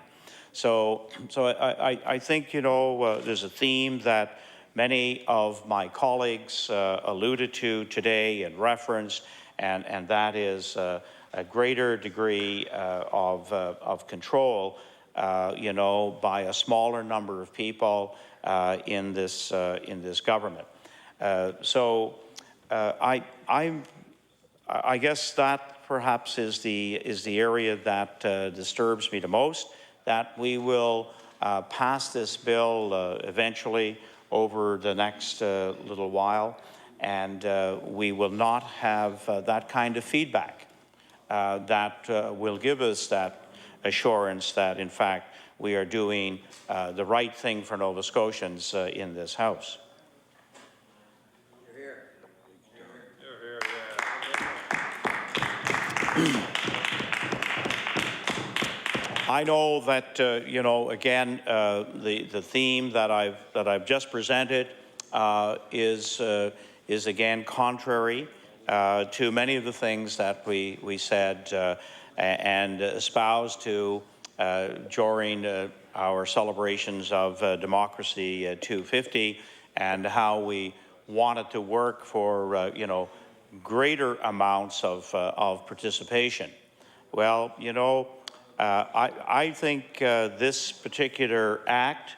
So I think, you know, there's a theme that many of my colleagues alluded to today and referenced, and that is a greater degree of control, you know, by a smaller number of people in this government. So I guess that perhaps is the area that disturbs me the most. That we will pass this bill eventually over the next little while, and we will not have that kind of feedback that will give us that assurance that, in fact, we are doing the right thing for Nova Scotians in this House. I know that you know, again, the theme that I've just presented is again contrary to many of the things that we said and espoused to during our celebrations of Democracy 250, and how we wanted to work for you know, greater amounts of participation. Well, you know, I think this particular act,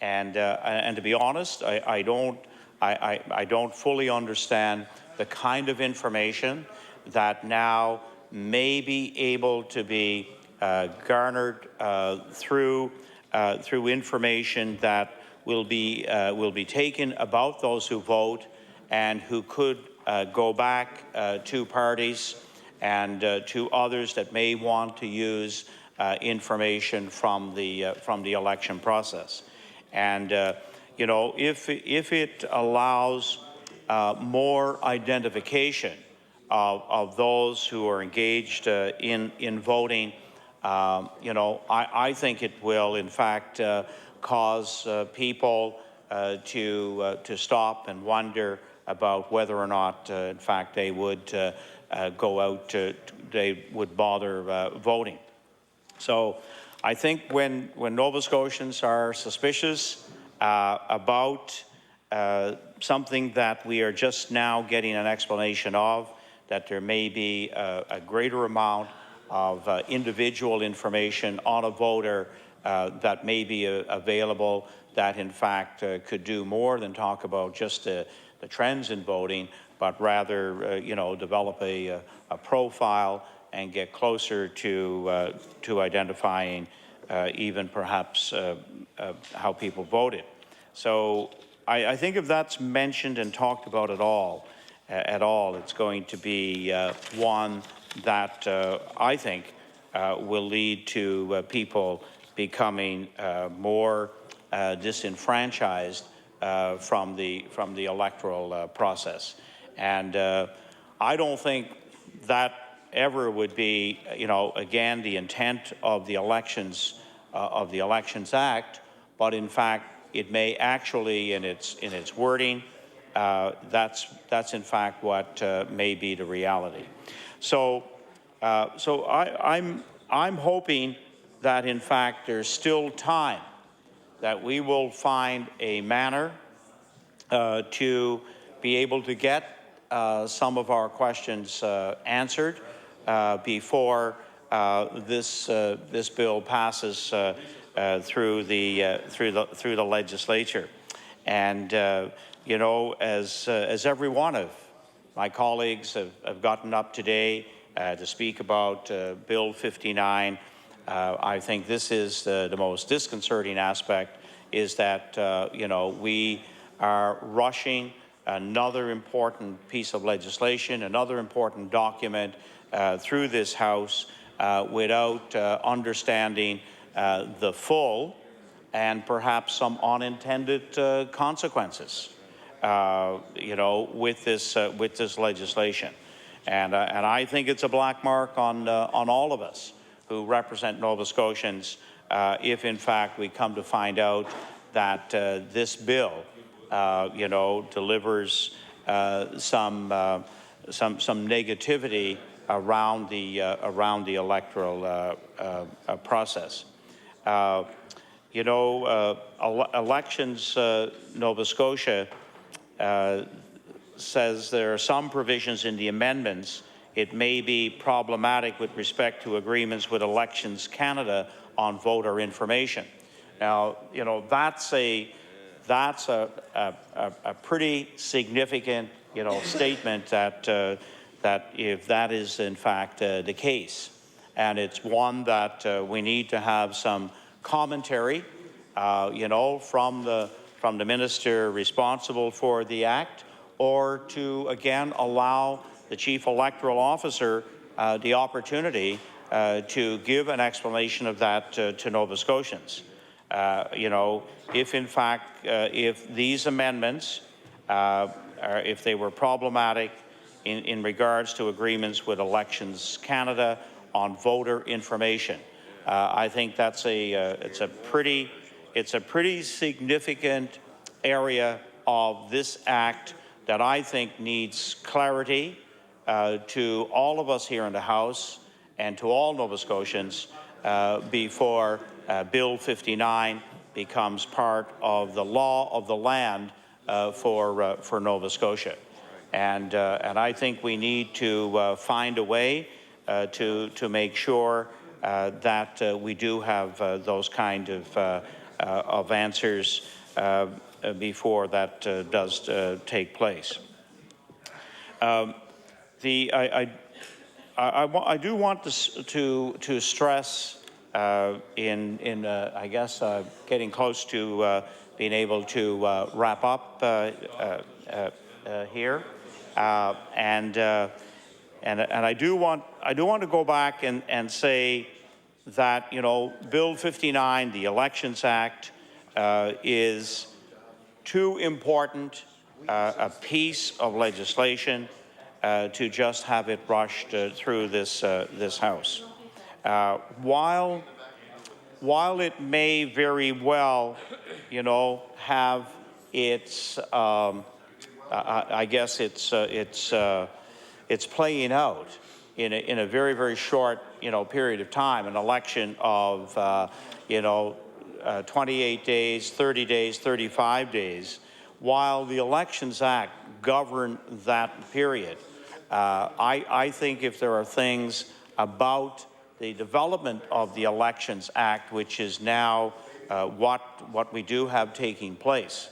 and to be honest, I don't fully understand the kind of information that now may be able to be garnered through information that will be taken about those who vote and who could go back to parties and to others that may want to use information from the election process. And you know, if it allows more identification of those who are engaged in voting, you know, I think it will, in fact, cause people to stop and wonder about whether or not, in fact, they would go out, they would bother voting. So I think when Nova Scotians are suspicious about something that we are just now getting an explanation of, that there may be a greater amount of individual information on a voter that may be available, that in fact could do more than talk about just the trends in voting, but rather you know, develop a profile and get closer to identifying even perhaps how people voted. So I think if that's mentioned and talked about at all, it's going to be one that I think will lead to people becoming more disenfranchised from the electoral process. And I don't think that ever would be, you know, again, the intent of the Elections Act, but in fact it may actually, in its wording, that's in fact what may be the reality. So I'm hoping that in fact there's still time, that we will find a manner to be able to get some of our questions answered before this bill passes through the legislature. And you know, as every one of my colleagues have gotten up today to speak about Bill 59. I think this is the most disconcerting aspect, is that, we are rushing another important piece of legislation, another important document through this House without understanding the full and perhaps some unintended consequences, with this legislation. And I think it's a black mark on all of us who represent Nova Scotians if, in fact, we come to find out that this bill, delivers some negativity around the electoral process. Elections Nova Scotia says there are some provisions in the amendments. It may be problematic with respect to agreements with Elections Canada on voter information. Now, that's a pretty significant, statement that if that is in fact the case, and it's one that we need to have some commentary, from the minister responsible for the act, or to again allow the chief electoral officer the opportunity to give an explanation of that to Nova Scotians. If in fact, if these amendments, if they were problematic in regards to agreements with Elections Canada on voter information, I think that's it's a pretty significant area of this act that I think needs clarity to all of us here in the House and to all Nova Scotians before Bill 59 becomes part of the law of the land for Nova Scotia. And I think we need to find a way to make sure that we do have those kind of answers before that does take place. I do want to stress in I guess getting close to being able to wrap up here, and I do want to go back and say that Bill 59, the Elections Act, is too important a piece of legislation to just have it rushed through this House. While it may very well, have its, I guess it's playing out in a very, very short, period of time, an election of, 28 days, 30 days, 35 days. While the Elections Act governed that period, I think if there are things about the development of the Elections Act, which is now what we do have taking place,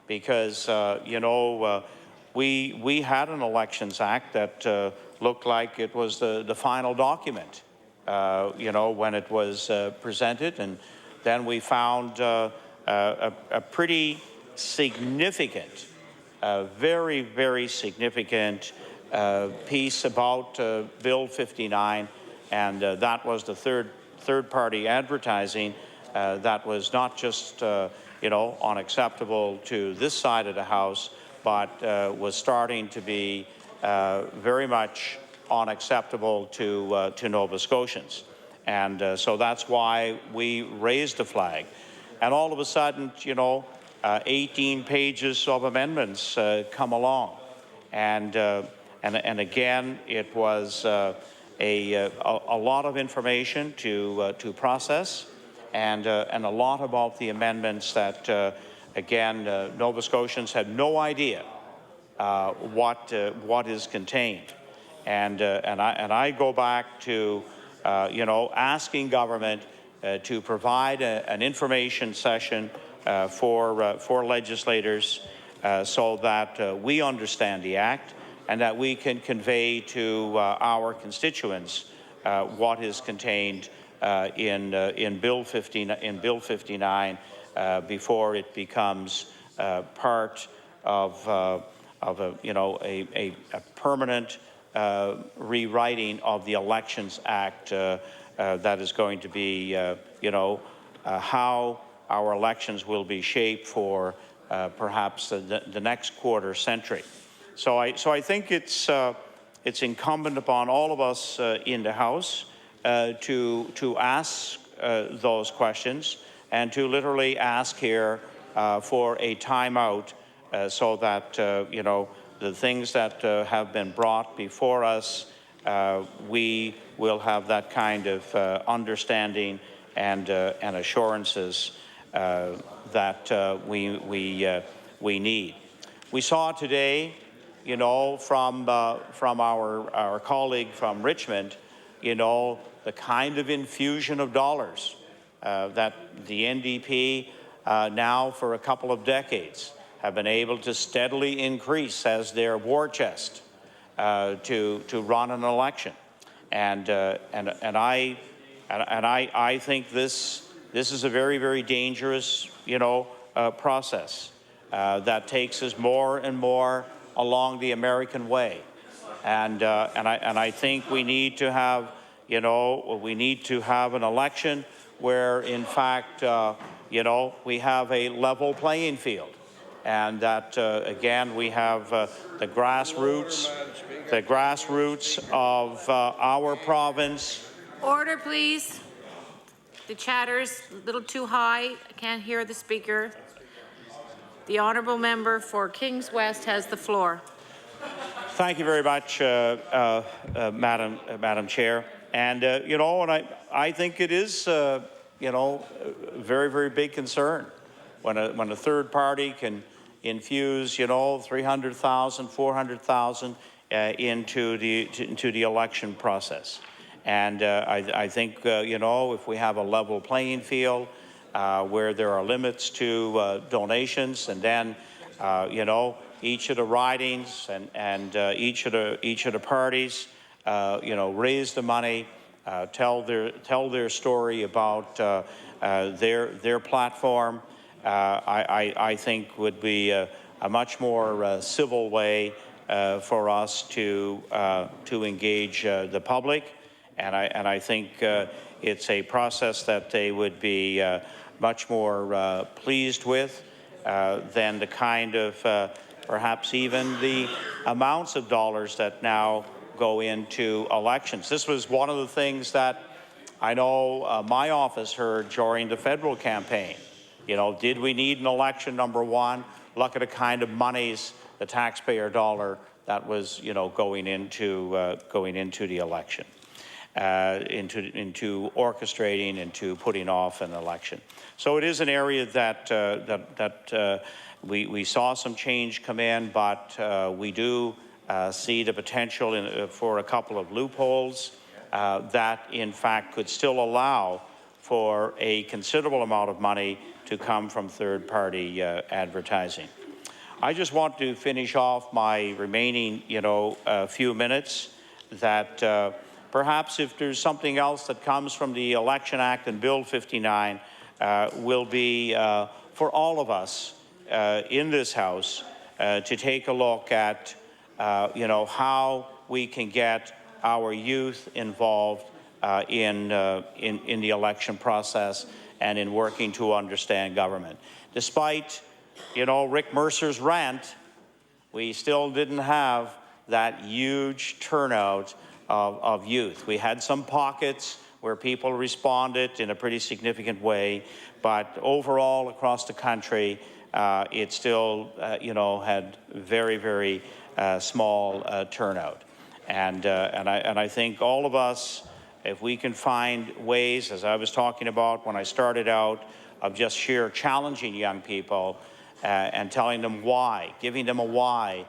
because we had an Elections Act that looked like it was the final document, when it was presented, and then we found a pretty significant, very, very significant piece about Bill 59, and that was the third-party advertising that was not just unacceptable to this side of the House, but was starting to be very much unacceptable to Nova Scotians. And so that's why we raised the flag. And all of a sudden, 18 pages of amendments come along. And again, it was a lot of information to process, and a lot about the amendments that, again, Nova Scotians had no idea what is contained. And I go back to asking government to provide an information session for legislators so that we understand the Act, and that we can convey to our constituents what is contained in Bill 59 before it becomes part of a permanent rewriting of the Elections Act that is going to be how our elections will be shaped for perhaps the next quarter century. So I think it's incumbent upon all of us in the House to ask those questions and to literally ask here for a timeout so that the things that have been brought before us, we will have that kind of understanding and assurances that we need. We saw today, from our colleague from Richmond, the kind of infusion of dollars that the NDP now for a couple of decades have been able to steadily increase as their war chest to run an election, and I think this is a very, very dangerous process that takes us more and more along the American way, and I think we need to have an election where in fact we have a level playing field, and that again we have the grassroots of our province. Order, please. The chatter's a little too high. I can't hear the speaker. The honourable member for Kings West has the floor. Thank you very much, Madam Chair. And and I think it is a very, very big concern when a third party can infuse 300,000, 400,000 into the election process. And I think if we have a level playing field where there are limits to donations, and then each of the ridings and each of the parties raise the money, tell their story about their platform, I think would be a much more civil way for us to engage the public, and I think it's a process that they would be much more pleased with than the kind of perhaps even the amounts of dollars that now go into elections. This was one of the things that I know my office heard during the federal campaign. Did we need an election? Number one, look at the kind of monies, the taxpayer dollar that was, going into the election, into orchestrating, into putting off an election. So it is an area that we saw some change come in, but we do see the potential for a couple of loopholes that, in fact, could still allow for a considerable amount of money to come from third-party advertising. I just want to finish off my remaining, few minutes that perhaps if there's something else that comes from the Election Act and Bill 59 will be for all of us in this House to take a look at, how we can get our youth involved in the election process and in working to understand government. Despite, Rick Mercer's rant, we still didn't have that huge turnout of youth. We had some pockets where people responded in a pretty significant way, but overall across the country, it still, had very, very small turnout. And I think all of us, if we can find ways, as I was talking about when I started out, of just sheer challenging young people and telling them why, giving them a why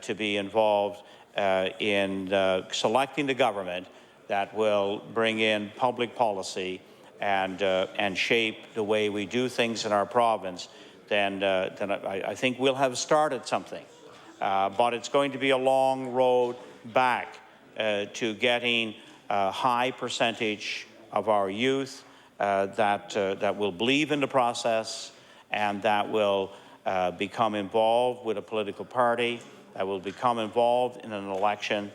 to be involved in selecting the government that will bring in public policy and shape the way we do things in our province, then I think we'll have started something. but it's going to be a long road back to getting a high percentage of our youth that will believe in the process and that will become involved with a political party, that will become involved in an election,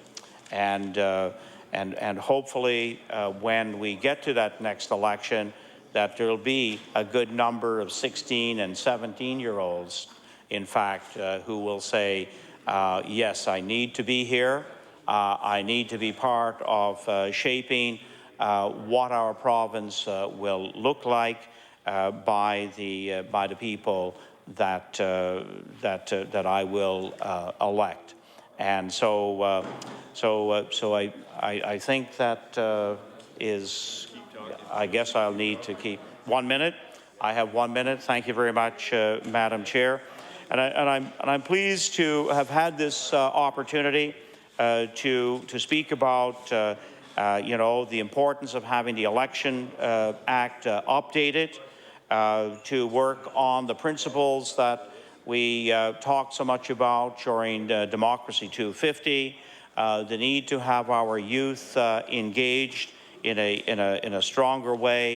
and hopefully when we get to that next election, that there'll be a good number of 16 and 17-year-olds, in fact, who will say, yes, I need to be here. I need to be part of shaping what our province will look like by the people that I will elect. And so I think that is. I guess I'll need to keep 1 minute. I have 1 minute. Thank you very much, Madam Chair. And I'm pleased to have had this opportunity to speak about you know, the importance of having the Election Act updated, to work on the principles that we talked so much about during Democracy 250, the need to have our youth engaged in a stronger way